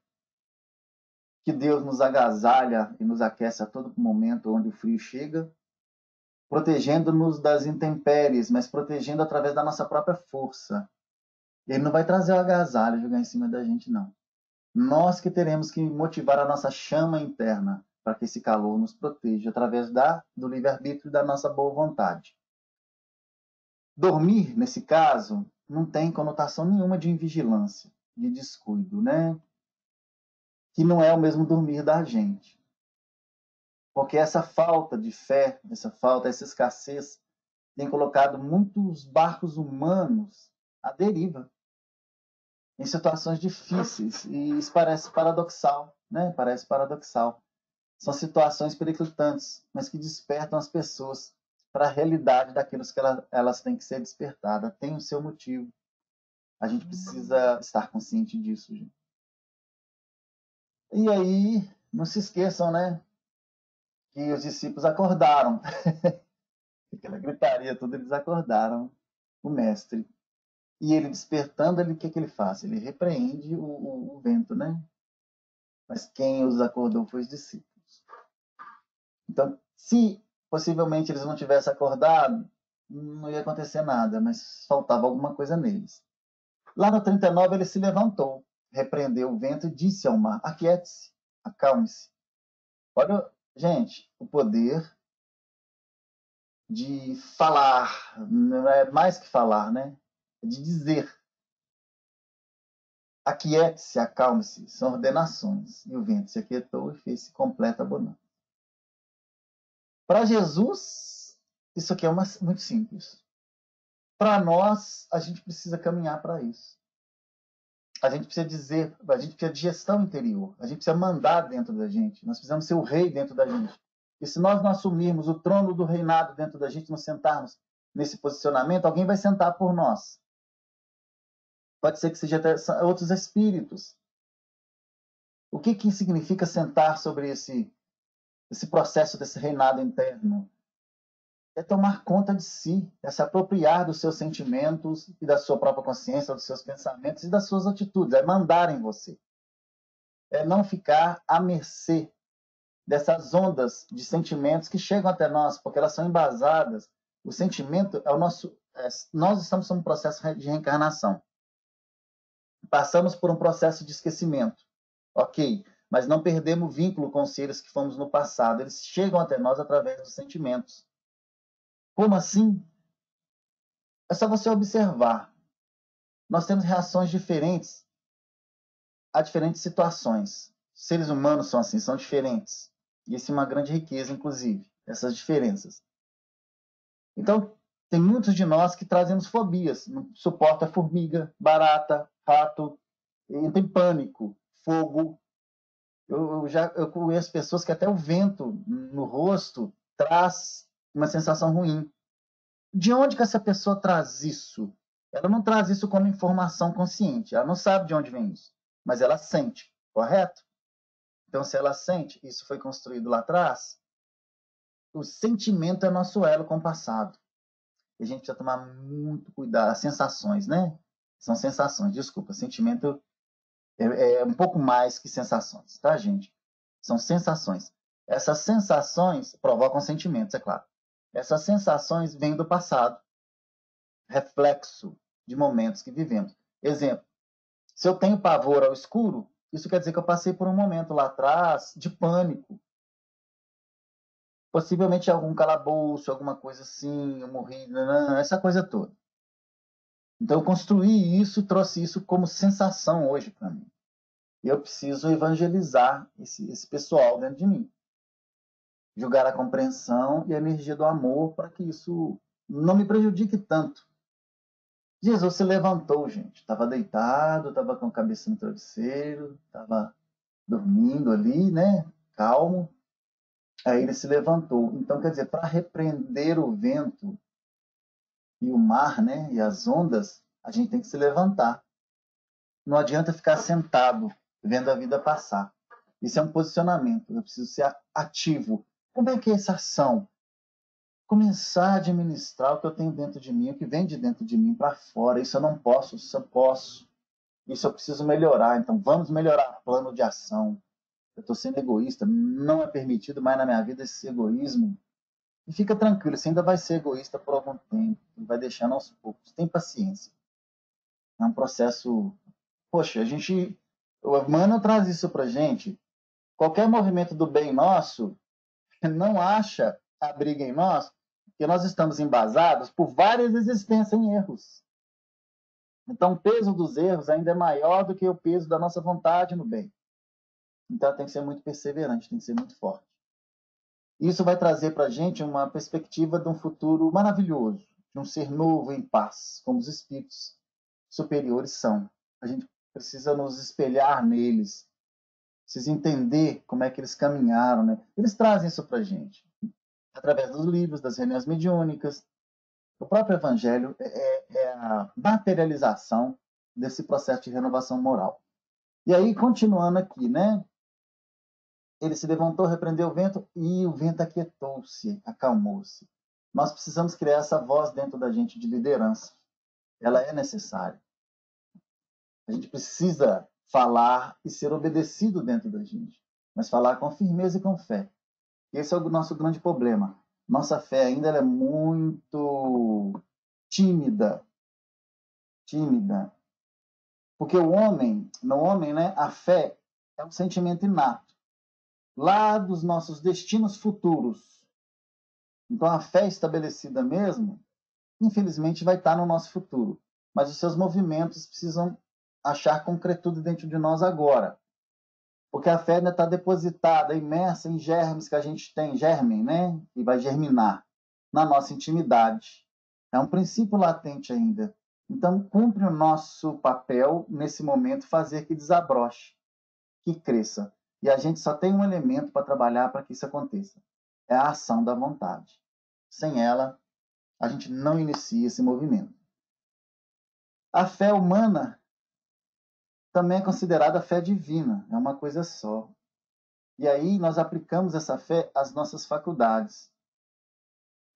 Que Deus nos agasalha e nos aquece a todo momento onde o frio chega, protegendo-nos das intempéries, mas protegendo através da nossa própria força. Ele não vai trazer o agasalho e jogar em cima da gente, não. Nós que teremos que motivar a nossa chama interna para que esse calor nos proteja através do livre-arbítrio e da nossa boa vontade. Dormir, nesse caso, não tem conotação nenhuma de invigilância, de descuido, né? Que não é o mesmo dormir da gente. Porque essa falta de fé, essa escassez, tem colocado muitos barcos humanos à deriva, em situações difíceis. E isso parece paradoxal, né? Parece paradoxal. São situações periclitantes, mas que despertam as pessoas para a realidade daquilo que elas têm que ser despertadas. Tem o seu motivo. A gente precisa estar consciente disso, gente. E aí, não se esqueçam, né? Que os discípulos acordaram. Aquela gritaria toda, eles acordaram o mestre. E ele despertando, o que ele faz? Ele repreende o vento, né? Mas quem os acordou foi os discípulos. Então, se possivelmente eles não tivessem acordado, não ia acontecer nada, mas faltava alguma coisa neles. Lá no 39, ele se levantou, repreendeu o vento e disse ao mar: aquiete-se, acalme-se. Olha, Gente, o poder de falar, não é mais que falar, né? É de dizer. Aquiete-se, acalme-se, são ordenações. E o vento se aquietou e fez-se completa bonança. Para Jesus, isso aqui é muito simples. Para nós, a gente precisa caminhar para isso. A gente precisa dizer, a gente precisa de gestão interior. A gente precisa mandar dentro da gente. Nós precisamos ser o rei dentro da gente. E se nós não assumirmos o trono do reinado dentro da gente, nos sentarmos nesse posicionamento, alguém vai sentar por nós. Pode ser que seja até outros espíritos. O que significa sentar sobre esse processo desse reinado interno? É tomar conta de si, é se apropriar dos seus sentimentos e da sua própria consciência, dos seus pensamentos e das suas atitudes, é mandar em você. É não ficar à mercê dessas ondas de sentimentos que chegam até nós, porque elas são embasadas. O sentimento é o nosso... nós estamos em um processo de reencarnação. Passamos por um processo de esquecimento. Ok, mas não perdemos o vínculo com os seres que fomos no passado. Eles chegam até nós através dos sentimentos. Como assim? É só você observar. Nós temos reações diferentes a diferentes situações. Seres humanos são assim, são diferentes. E isso é uma grande riqueza, inclusive, essas diferenças. Então, tem muitos de nós que trazemos fobias. Não suporta formiga, barata, rato, entra em pânico, fogo. Eu conheço pessoas que até o vento no rosto traz uma sensação ruim. De onde que essa pessoa traz isso? Ela não traz isso como informação consciente. Ela não sabe de onde vem isso. Mas ela sente, correto? Então, se ela sente, isso foi construído lá atrás, o sentimento é nosso elo com o passado. E a gente precisa tomar muito cuidado. As sensações, né? São sensações, desculpa. Sentimento é um pouco mais que sensações, tá, gente? São sensações. Essas sensações provocam sentimentos, é claro. Essas sensações vêm do passado, reflexo de momentos que vivemos. Exemplo, se eu tenho pavor ao escuro, isso quer dizer que eu passei por um momento lá atrás de pânico. Possivelmente algum calabouço, alguma coisa assim, eu morri, essa coisa toda. Então eu construí isso, trouxe isso como sensação hoje para mim. E eu preciso evangelizar esse pessoal dentro de mim. Jogar a compreensão e a energia do amor para que isso não me prejudique tanto. Jesus se levantou, gente. Estava deitado, estava com a cabeça no travesseiro, estava dormindo ali, né? Calmo. Aí ele se levantou. Então, quer dizer, para repreender o vento e o mar, né? E as ondas, a gente tem que se levantar. Não adianta ficar sentado, vendo a vida passar. Isso é um posicionamento. Eu preciso ser ativo. Como é que é essa ação? Começar a administrar o que eu tenho dentro de mim, o que vem de dentro de mim para fora. Isso eu não posso, isso eu posso. Isso eu preciso melhorar. Então, vamos melhorar plano de ação. Eu estou sendo egoísta. Não é permitido mais na minha vida esse egoísmo. E fica tranquilo, você ainda vai ser egoísta por algum tempo. Vai deixando aos poucos. Tem paciência. É um processo... Poxa, o Emmanuel traz isso para gente. Qualquer movimento do bem nosso não acha a briga em nós, porque nós estamos embasados por várias existências em erros. Então, o peso dos erros ainda é maior do que o peso da nossa vontade no bem. Então, tem que ser muito perseverante, tem que ser muito forte. Isso vai trazer para a gente uma perspectiva de um futuro maravilhoso, de um ser novo em paz, como os espíritos superiores são. A gente precisa nos espelhar neles, precisa entender como é que eles caminharam, né? Eles trazem isso para a gente, através dos livros, das reuniões mediúnicas. O próprio Evangelho é a materialização desse processo de renovação moral. E aí, continuando aqui, né? Ele se levantou, repreendeu o vento e o vento aquietou-se, acalmou-se. Nós precisamos criar essa voz dentro da gente de liderança. Ela é necessária. A gente precisa falar e ser obedecido dentro da gente, mas falar com firmeza e com fé. Esse é o nosso grande problema. Nossa fé ainda é muito tímida. Tímida. Porque no homem, né, a fé é um sentimento inato. lá dos nossos destinos futuros. Então, a fé estabelecida mesmo, infelizmente, vai estar no nosso futuro. Mas os seus movimentos precisam achar concretude dentro de nós agora. Porque a fé ainda está depositada, imersa em germes que a gente tem, germe, né? E vai germinar na nossa intimidade. É um princípio latente ainda. Então, cumpre o nosso papel, nesse momento, fazer que desabroche, que cresça. E a gente só tem um elemento para trabalhar para que isso aconteça. É a ação da vontade. Sem ela, a gente não inicia esse movimento. A fé humana também é considerada fé divina, é uma coisa só. E aí nós aplicamos essa fé às nossas faculdades.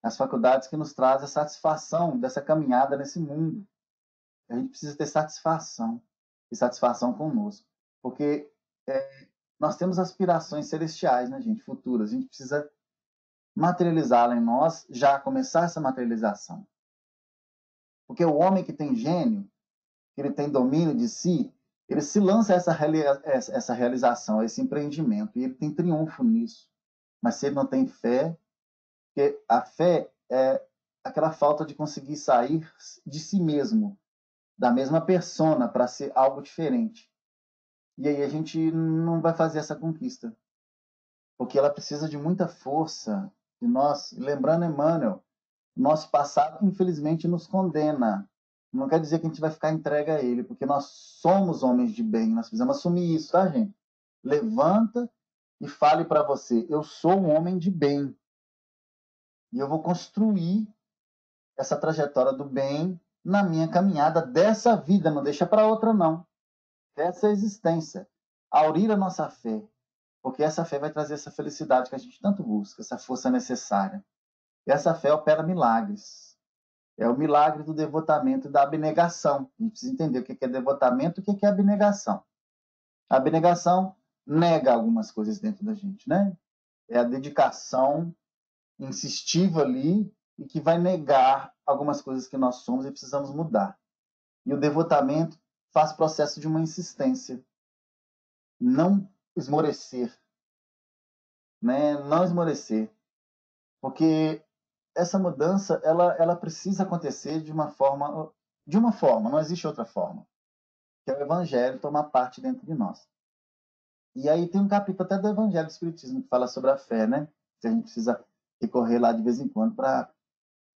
As faculdades que nos trazem a satisfação dessa caminhada nesse mundo. A gente precisa ter satisfação, e satisfação conosco. Porque nós temos aspirações celestiais, né, gente, futuras. A gente precisa materializá-la em nós, já começar essa materialização. Porque o homem que tem gênio, que ele tem domínio de si, ele se lança a essa realização, a esse empreendimento, e ele tem triunfo nisso. Mas se ele não tem fé, porque a fé é aquela falta de conseguir sair de si mesmo, da mesma persona, para ser algo diferente. E aí a gente não vai fazer essa conquista. Porque ela precisa de muita força de nós. Lembrando, Emmanuel, nosso passado, infelizmente, nos condena. Não quer dizer que a gente vai ficar entregue a ele, porque nós somos homens de bem. Nós precisamos assumir isso, tá, gente? Levanta e fale para você: eu sou um homem de bem. E eu vou construir essa trajetória do bem na minha caminhada dessa vida. Não deixa para outra, não. Dessa existência. Aurir a nossa fé. Porque essa fé vai trazer essa felicidade que a gente tanto busca, essa força necessária. E essa fé opera milagres. É o milagre do devotamento e da abnegação. A gente precisa entender o que é devotamento e o que é abnegação. A abnegação nega algumas coisas dentro da gente, né? É a dedicação insistiva ali e que vai negar algumas coisas que nós somos e precisamos mudar. E o devotamento faz processo de uma insistência. Não esmorecer. Né? Não esmorecer. Porque essa mudança ela precisa acontecer de uma forma, não existe outra forma, que é o Evangelho tomar parte dentro de nós. E aí tem um capítulo até do Evangelho do Espiritismo que fala sobre a fé, né? Que a gente precisa recorrer lá de vez em quando para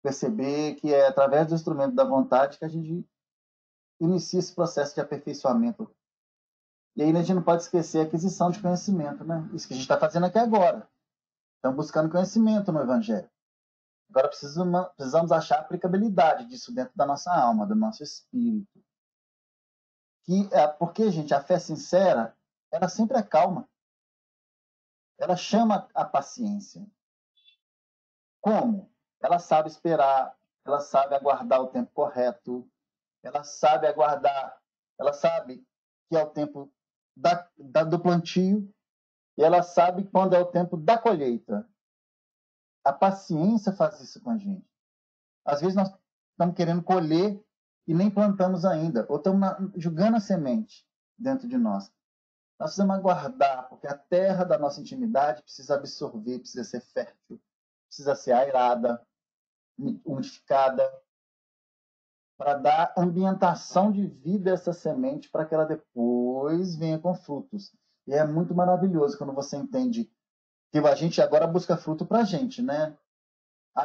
perceber que é através do instrumento da vontade que a gente inicia esse processo de aperfeiçoamento. E aí a gente não pode esquecer a aquisição de conhecimento, né? Isso que a gente está fazendo aqui agora. Estamos buscando conhecimento no Evangelho. Agora precisamos achar a aplicabilidade disso dentro da nossa alma, do nosso espírito. Porque, gente, a fé sincera, ela sempre é calma. Ela chama a paciência. Como? Ela sabe esperar, ela sabe aguardar o tempo correto, ela sabe aguardar, ela sabe que é o tempo do plantio e ela sabe quando é o tempo da colheita. A paciência faz isso com a gente. Às vezes nós estamos querendo colher e nem plantamos ainda, ou estamos jogando a semente dentro de nós. Nós precisamos aguardar, porque a terra da nossa intimidade precisa absorver, precisa ser fértil, precisa ser aerada, umidificada, para dar ambientação de vida a essa semente, para que ela depois venha com frutos. E é muito maravilhoso quando você entende que a gente agora busca fruto para a gente, né?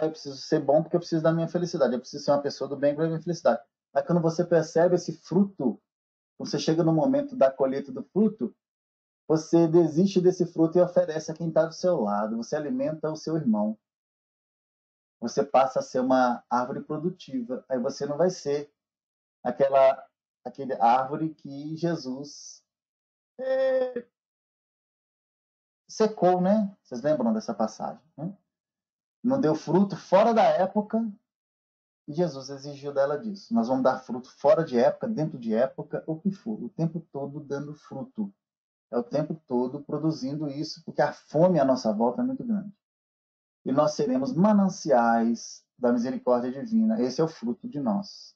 Eu preciso ser bom porque eu preciso da minha felicidade. Eu preciso ser uma pessoa do bem para a minha felicidade. Mas quando você percebe esse fruto, você chega no momento da colheita do fruto, você desiste desse fruto e oferece a quem está do seu lado. Você alimenta o seu irmão. Você passa a ser uma árvore produtiva. Aí você não vai ser aquele árvore que Jesus secou, né? Vocês lembram dessa passagem, né? Não deu fruto fora da época e Jesus exigiu dela disso. Nós vamos dar fruto fora de época, dentro de época, o que for. O tempo todo dando fruto. É o tempo todo produzindo isso, porque a fome à nossa volta é muito grande. E nós seremos mananciais da misericórdia divina. Esse é o fruto de nós.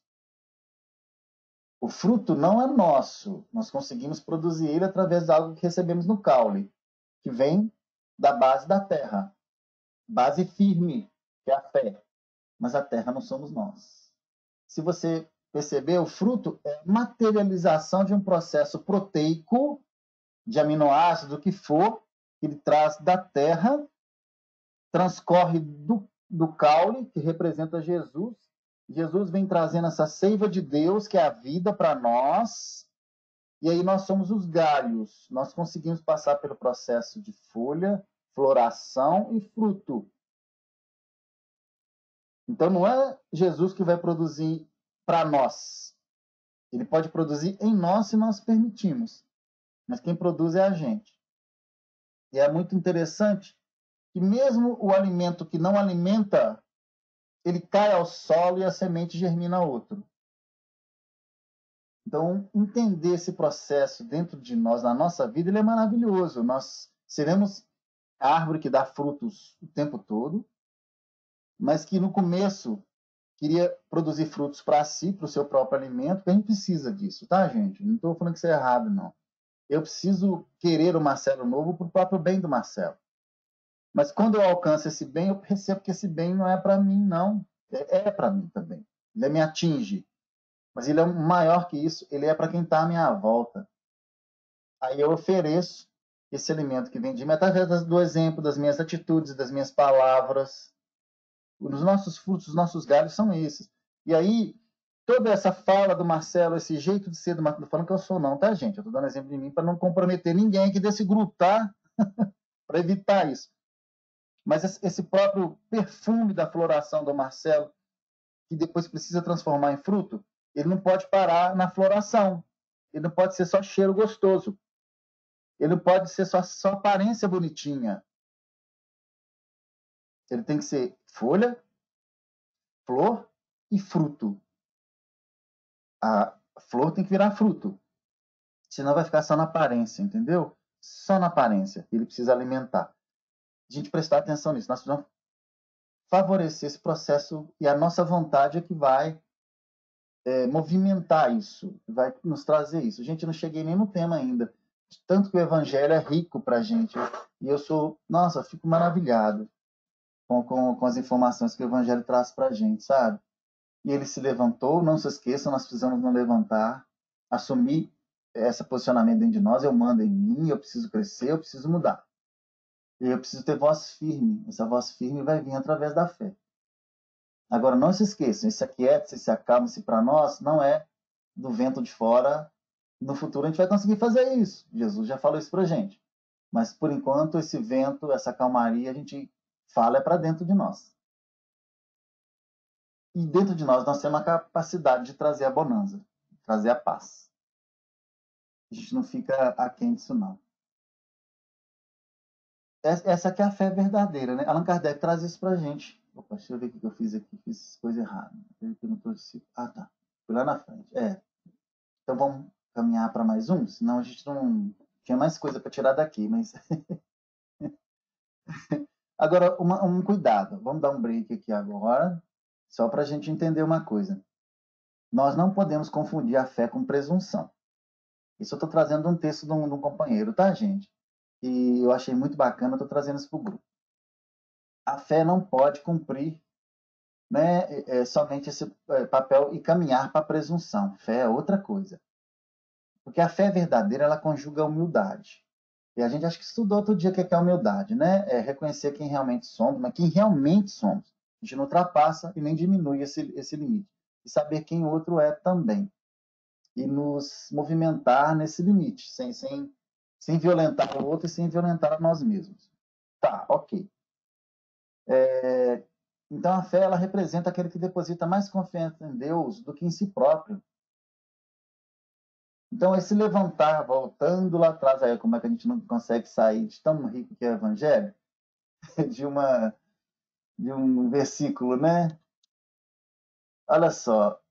O fruto não é nosso. Nós conseguimos produzir ele através de algo que recebemos no caule, que vem da base da terra. Base firme, que é a fé. Mas a terra não somos nós. Se você perceber, o fruto é materialização de um processo proteico, de aminoácidos, do que for, que ele traz da terra, transcorre do caule, que representa Jesus. Jesus vem trazendo essa seiva de Deus, que é a vida para nós, e aí nós somos os galhos. Nós conseguimos passar pelo processo de folha, floração e fruto. Então não é Jesus que vai produzir para nós. Ele pode produzir em nós se nós permitimos. Mas quem produz é a gente. E é muito interessante que mesmo o alimento que não alimenta, ele cai ao solo e a semente germina outro. Então, entender esse processo dentro de nós, na nossa vida, ele é maravilhoso. Nós seremos a árvore que dá frutos o tempo todo, mas que no começo queria produzir frutos para si, para o seu próprio alimento, porque a gente precisa disso, tá, gente? Não estou falando que isso é errado, não. Eu preciso querer o Marcelo novo para o próprio bem do Marcelo. Mas quando eu alcanço esse bem, eu percebo que esse bem não é para mim, não. É para mim também. Ele me atinge. Mas ele é maior que isso. Ele é para quem está à minha volta. Aí eu ofereço esse alimento que vem de mim, através do exemplo, das minhas atitudes, das minhas palavras. Os nossos frutos, os nossos galhos são esses. E aí, toda essa fala do Marcelo, esse jeito de ser do Marcelo, não falando que eu sou não, tá, gente? Eu estou dando exemplo de mim para não comprometer ninguém aqui desse grupo, tá? Para evitar isso. Mas esse próprio perfume da floração do Marcelo, que depois precisa transformar em fruto, ele não pode parar na floração. Ele não pode ser só cheiro gostoso. Ele não pode ser só aparência bonitinha. Ele tem que ser folha, flor e fruto. A flor tem que virar fruto. Senão vai ficar só na aparência, entendeu? Só na aparência. Ele precisa alimentar. A gente prestar atenção nisso. Nós precisamos favorecer esse processo e a nossa vontade é que vai movimentar isso, vai nos trazer isso. Gente, eu não cheguei nem no tema ainda. Tanto que o evangelho é rico para a gente. E eu sou, nossa, eu fico maravilhado com as informações que o evangelho traz para a gente, sabe? E ele se levantou, não se esqueçam, nós precisamos nos levantar, assumir esse posicionamento dentro de nós, eu mando em mim, eu preciso crescer, eu preciso mudar. E eu preciso ter voz firme. Essa voz firme vai vir através da fé. Agora, não se esqueçam, esse aquieta, esse acalma-se para nós, não é do vento de fora. No futuro a gente vai conseguir fazer isso. Jesus já falou isso para a gente. Mas, por enquanto, esse vento, essa calmaria, a gente fala é para dentro de nós. E dentro de nós temos a capacidade de trazer a bonança, trazer a paz. A gente não fica aquém disso, não. Essa aqui é a fé verdadeira, né? Allan Kardec traz isso para a gente. Opa, deixa eu ver o que eu fiz aqui. Fiz coisa errada. Ah, tá. Fui lá na frente. Então vamos caminhar para mais um? Senão a gente não... Tinha mais coisa para tirar daqui, mas... Agora, um cuidado. Vamos dar um break aqui agora, só para a gente entender uma coisa. Nós não podemos confundir a fé com presunção. Isso eu estou trazendo um texto de um companheiro, tá, gente? E eu achei muito bacana, estou trazendo isso para o grupo. A fé não pode cumprir, né, somente esse papel e caminhar para a presunção. Fé é outra coisa. Porque a fé verdadeira, ela conjuga a humildade. E a gente acho que estudou outro dia o que é a humildade, né? É reconhecer quem realmente somos, mas quem realmente somos. A gente não ultrapassa e nem diminui esse limite. E saber quem o outro é também. E nos movimentar nesse limite, sem violentar o outro e sem violentar nós mesmos. Tá, ok. Então a fé, ela representa aquele que deposita mais confiança em Deus do que em si próprio. Então, esse levantar, voltando lá atrás, aí como é que a gente não consegue sair de tão rico que é o Evangelho? De um versículo, né? Olha só,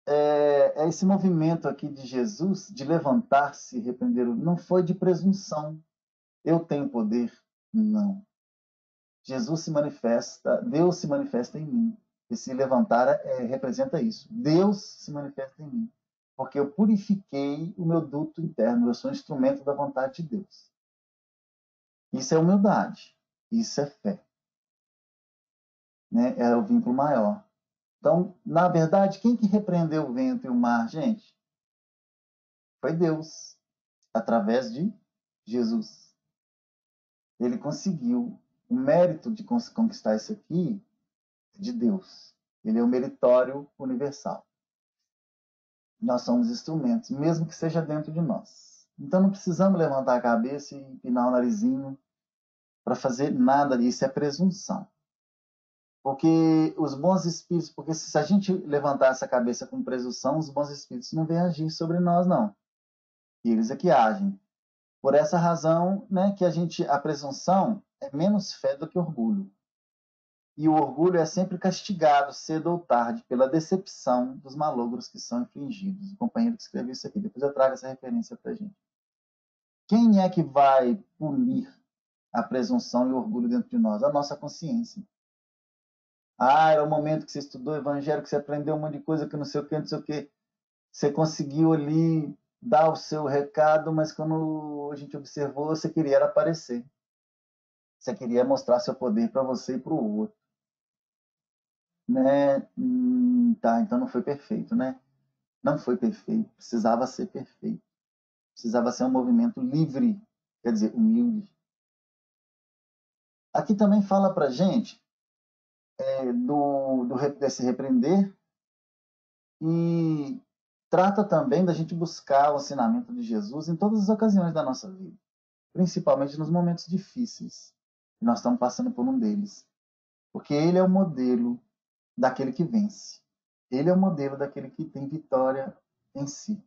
é esse movimento aqui de Jesus, de levantar-se e repreender, não foi de presunção. Eu tenho poder? Não. Jesus se manifesta, Deus se manifesta em mim. Esse levantar representa isso. Deus se manifesta em mim. Porque eu purifiquei o meu duto interno, eu sou um instrumento da vontade de Deus. Isso é humildade, isso é fé, né? É o vínculo maior. Então, na verdade, quem que repreendeu o vento e o mar, gente? Foi Deus, através de Jesus. Ele conseguiu. O mérito de conquistar isso aqui é de Deus. Ele é o meritório universal. Nós somos instrumentos, mesmo que seja dentro de nós. Então não precisamos levantar a cabeça e empinar o narizinho para fazer nada disso, é presunção. Porque os bons espíritos, porque se a gente levantar essa cabeça com presunção, os bons espíritos não vêm agir sobre nós, não. E eles é que agem. Por essa razão, né, que a presunção é menos fé do que orgulho. E o orgulho é sempre castigado, cedo ou tarde, pela decepção dos malogros que são infligidos. O companheiro que escreveu isso aqui, depois eu trago essa referência para a gente. Quem é que vai punir a presunção e o orgulho dentro de nós? A nossa consciência. Ah, era o momento que você estudou o evangelho, que você aprendeu um monte de coisa, que não sei o que, não sei o que. Você conseguiu ali dar o seu recado, mas quando a gente observou, você queria aparecer. Você queria mostrar seu poder para você e para o outro. Né? Tá, então não foi perfeito, né? Não foi perfeito. Precisava ser perfeito. Precisava ser um movimento livre, quer dizer, humilde. Aqui também fala para gente desse repreender e trata também da gente buscar o ensinamento de Jesus em todas as ocasiões da nossa vida, principalmente nos momentos difíceis. E nós estamos passando por um deles. Porque ele é o modelo daquele que vence. Ele é o modelo daquele que tem vitória em si.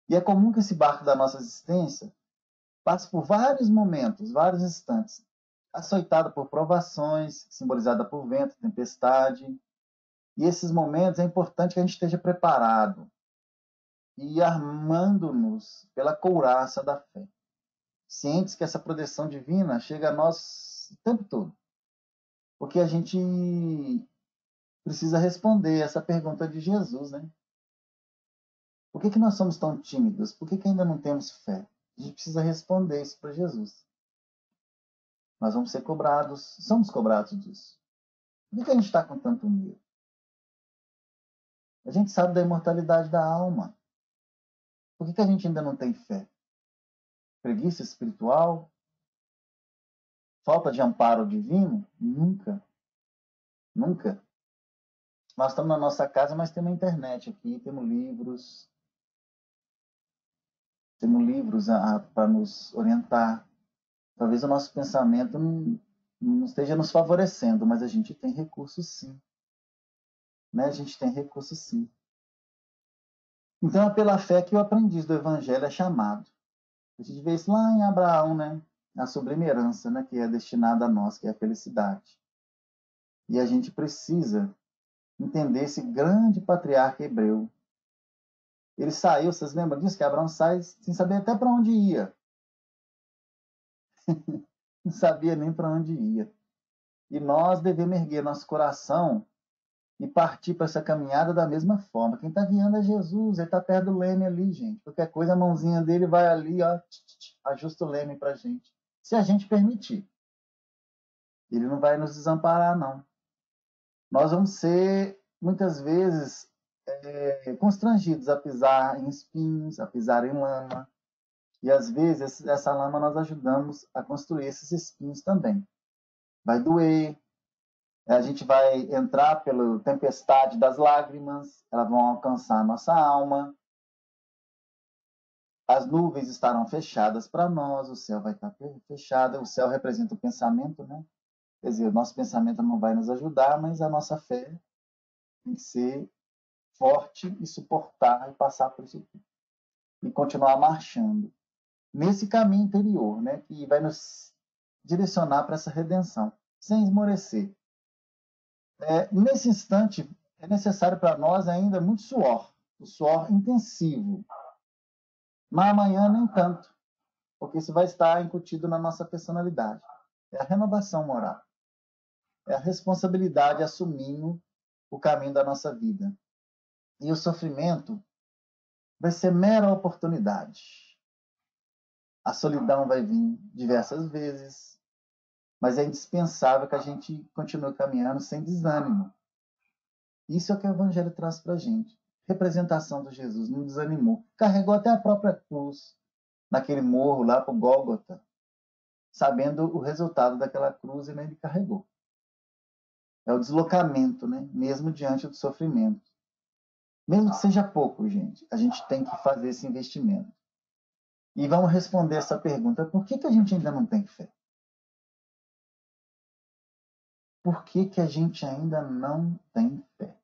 E é comum que esse barco da nossa existência passe por vários momentos, vários instantes, açoitado por provações, simbolizada por vento, tempestade. E esses momentos é importante que a gente esteja preparado e armando-nos pela couraça da fé, cientes que essa proteção divina chega a nós o tempo todo. Porque a gente precisa responder essa pergunta de Jesus, né? Por que nós somos tão tímidos? Por que ainda não temos fé? A gente precisa responder isso para Jesus. Nós vamos ser cobrados, somos cobrados disso. Por que a gente está com tanto medo? A gente sabe da imortalidade da alma. Por que a gente ainda não tem fé? Preguiça espiritual? Falta de amparo divino? Nunca. Nunca. Nós estamos na nossa casa, mas temos internet aqui, temos livros para nos orientar. Talvez o nosso pensamento não esteja nos favorecendo, mas a gente tem recursos sim. Né? A gente tem recursos sim. Então é pela fé que o aprendiz do evangelho é chamado. A gente vê isso lá em Abraão, né? A sublime herança, né? Que é destinada a nós, que é a felicidade. E a gente precisa entender esse grande patriarca hebreu. Ele saiu, vocês lembram disso? Que Abraão sai sem saber até para onde ia. Não sabia nem para onde ia. E nós devemos erguer nosso coração e partir para essa caminhada da mesma forma. Quem está guiando é Jesus, ele está perto do leme ali, gente. Qualquer coisa, a mãozinha dele vai ali, ó, ajusta o leme para a gente. Se a gente permitir. Ele não vai nos desamparar, não. Nós vamos ser, muitas vezes, constrangidos a pisar em espinhos, a pisar em lama. E, às vezes, essa lama nós ajudamos a construir esses espinhos também. Vai doer, a gente vai entrar pela tempestade das lágrimas, elas vão alcançar a nossa alma. As nuvens estarão fechadas para nós, o céu vai estar fechado. O céu representa o pensamento, né? Quer dizer, o nosso pensamento não vai nos ajudar, mas a nossa fé tem que ser forte e suportar e passar por isso tudo. E continuar marchando nesse caminho interior, né? Que vai nos direcionar para essa redenção, sem esmorecer. Nesse instante, é necessário para nós ainda muito suor, o suor intensivo. Mas amanhã nem tanto, porque isso vai estar incutido na nossa personalidade. É a renovação moral. É a responsabilidade assumindo o caminho da nossa vida. E o sofrimento vai ser mera oportunidade. a solidão vai vir diversas vezes, mas é indispensável que a gente continue caminhando sem desânimo. Isso é o que o Evangelho traz para a gente. Representação de Jesus, não desanimou. Carregou até a própria cruz naquele morro lá para o Gólgota, sabendo o resultado daquela cruz, e ele carregou. É o deslocamento, né? Mesmo diante do sofrimento. Mesmo que seja pouco, gente, a gente tem que fazer esse investimento. E vamos responder essa pergunta: por que a gente ainda não tem fé? Por que a gente ainda não tem fé?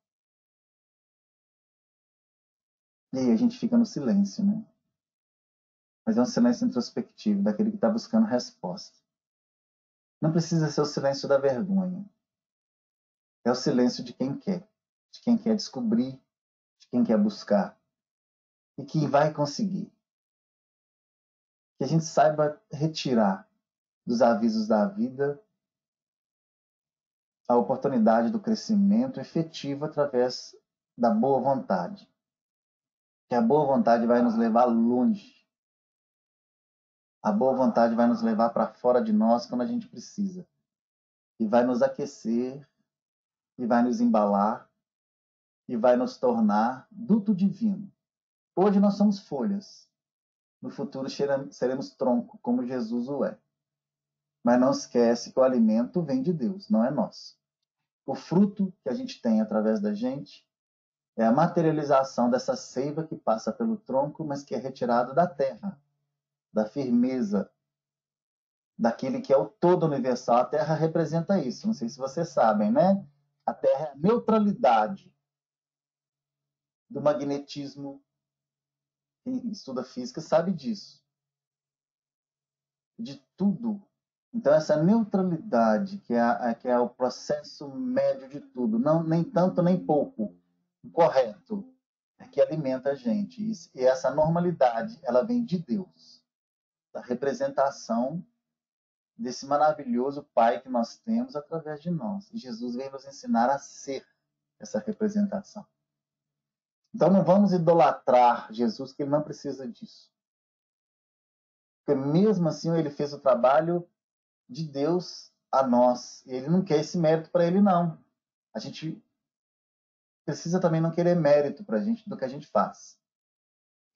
E aí a gente fica no silêncio, né? Mas é um silêncio introspectivo, daquele que está buscando resposta. Não precisa ser o silêncio da vergonha. É o silêncio de quem quer descobrir, de quem quer buscar e que vai conseguir. Que a gente saiba retirar dos avisos da vida a oportunidade do crescimento efetivo através da boa vontade. Que a boa vontade vai nos levar longe. A boa vontade vai nos levar para fora de nós quando a gente precisa. E vai nos aquecer, e vai nos embalar, e vai nos tornar duto divino. Hoje nós somos folhas. No futuro seremos tronco, como Jesus o é. Mas não esquece que o alimento vem de Deus, não é nosso. O fruto que a gente tem através da gente é a materialização dessa seiva que passa pelo tronco, mas que é retirada da terra, da firmeza, daquele que é o todo universal. A terra representa isso, não sei se vocês sabem, né? A terra é a neutralidade do magnetismo. Quem estuda física sabe disso. De tudo. Então, essa neutralidade, que é o processo médio de tudo, não nem tanto nem pouco, correto, é que alimenta a gente. E essa normalidade, ela vem de Deus, da representação desse maravilhoso Pai que nós temos através de nós. E Jesus veio nos ensinar a ser essa representação. Então, não vamos idolatrar Jesus, que ele não precisa disso. Porque mesmo assim, ele fez o trabalho de Deus a nós. E ele não quer esse mérito para ele, não. A gente precisa também não querer mérito para a gente do que a gente faz.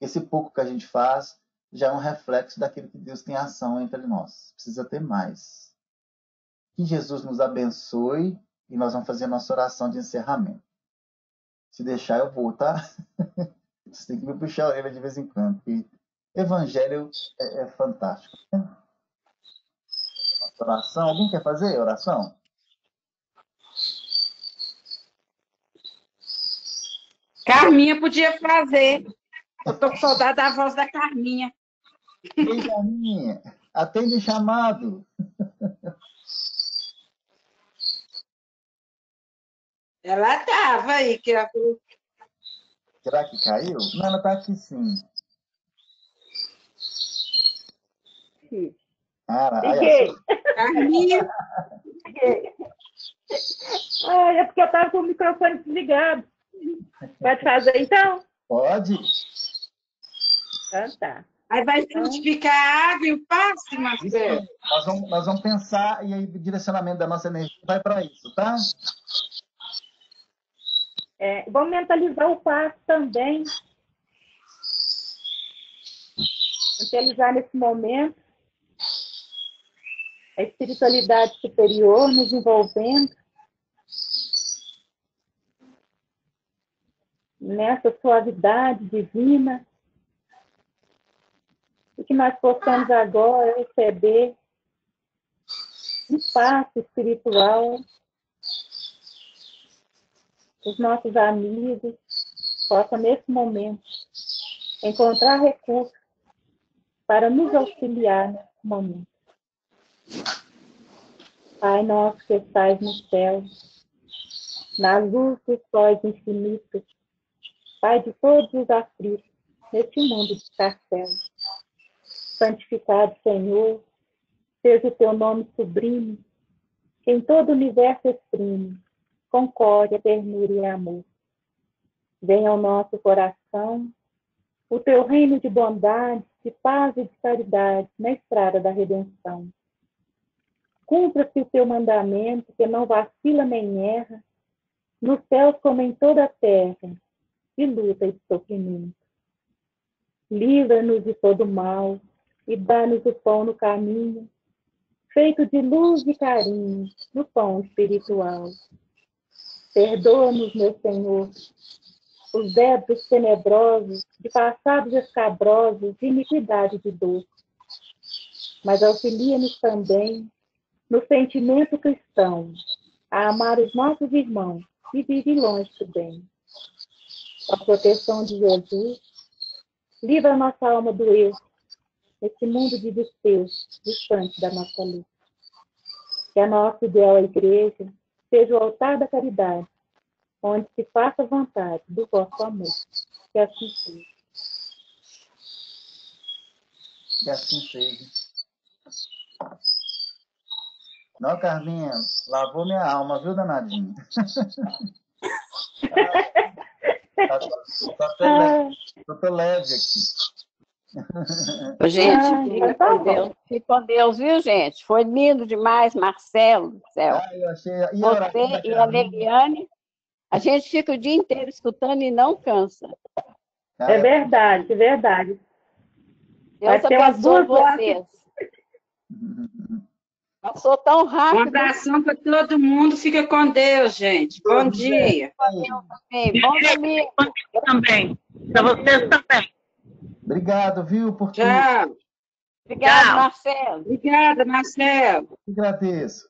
Esse pouco que a gente faz já é um reflexo daquilo que Deus tem ação entre nós. Precisa ter mais. Que Jesus nos abençoe e nós vamos fazer a nossa oração de encerramento. Se deixar, eu vou, tá? Você tem que me puxar a orelha de vez em quando. Porque evangelho é fantástico. Oração. Alguém quer fazer oração? Carminha podia fazer. Eu tô com saudade da voz da Carminha. Ei, Carminha, atende chamado. Ela tava aí, que ela falou. Será que caiu? Não, ela está aqui sim. Liguei. Carminha. É porque eu estava com o microfone desligado. Pode fazer, então? Pode. Então tá. Aí vai frutificar a água e o passe, Marcelo. Nós vamos pensar e aí o direcionamento da nossa energia vai para isso, tá? Vamos mentalizar o passo também. Mentalizar nesse momento a espiritualidade superior nos envolvendo nessa suavidade divina e que nós possamos agora receber um passo espiritual os nossos amigos possam, nesse momento, encontrar recursos para nos auxiliar nesse momento. Pai nosso que estais no céu, na luz dos sóis infinitos, Pai de todos os aflitos, neste mundo de castelo. Santificado, Senhor, seja o teu nome sublime, que em todo o universo exprime concórdia, ternura e amor. Venha ao nosso coração o teu reino de bondade, de paz e de caridade na estrada da redenção. Cumpra-se o teu mandamento, que não vacila nem erra, nos céus como em toda a terra, de luta e de sofrimento. Livra-nos de todo mal e dá-nos o pão no caminho, feito de luz e carinho, no pão espiritual. Perdoa-nos, meu Senhor, os débitos tenebrosos, de passados escabrosos, de iniquidade de dor. Mas auxilia-nos também, no sentimento cristão, a amar os nossos irmãos e viver longe do bem. Com a proteção de Jesus, livra a nossa alma do erro, nesse mundo de desprezo, distante da nossa luz. Que a nossa ideal igreja seja o altar da caridade, onde se faça vontade do vosso amor. Que assim seja. Que assim seja. Não, Carminha, lavou minha alma, viu, danadinho? Tô leve aqui. Ô, gente, fique com Deus, viu, gente? Foi lindo demais, Marcelo do céu. Eu achei... E você e a Leliane, a gente fica o dia inteiro escutando e não cansa. É verdade, é verdade. Deus abençoe vocês. Passou tão rápido. Um abração para todo mundo. Fica com Deus, gente. Bom dia. Bom domingo. Também. Para vocês também. Obrigado, viu, por tudo. Tchau. Obrigada, Marcelo. Obrigada, Marcelo. Agradeço.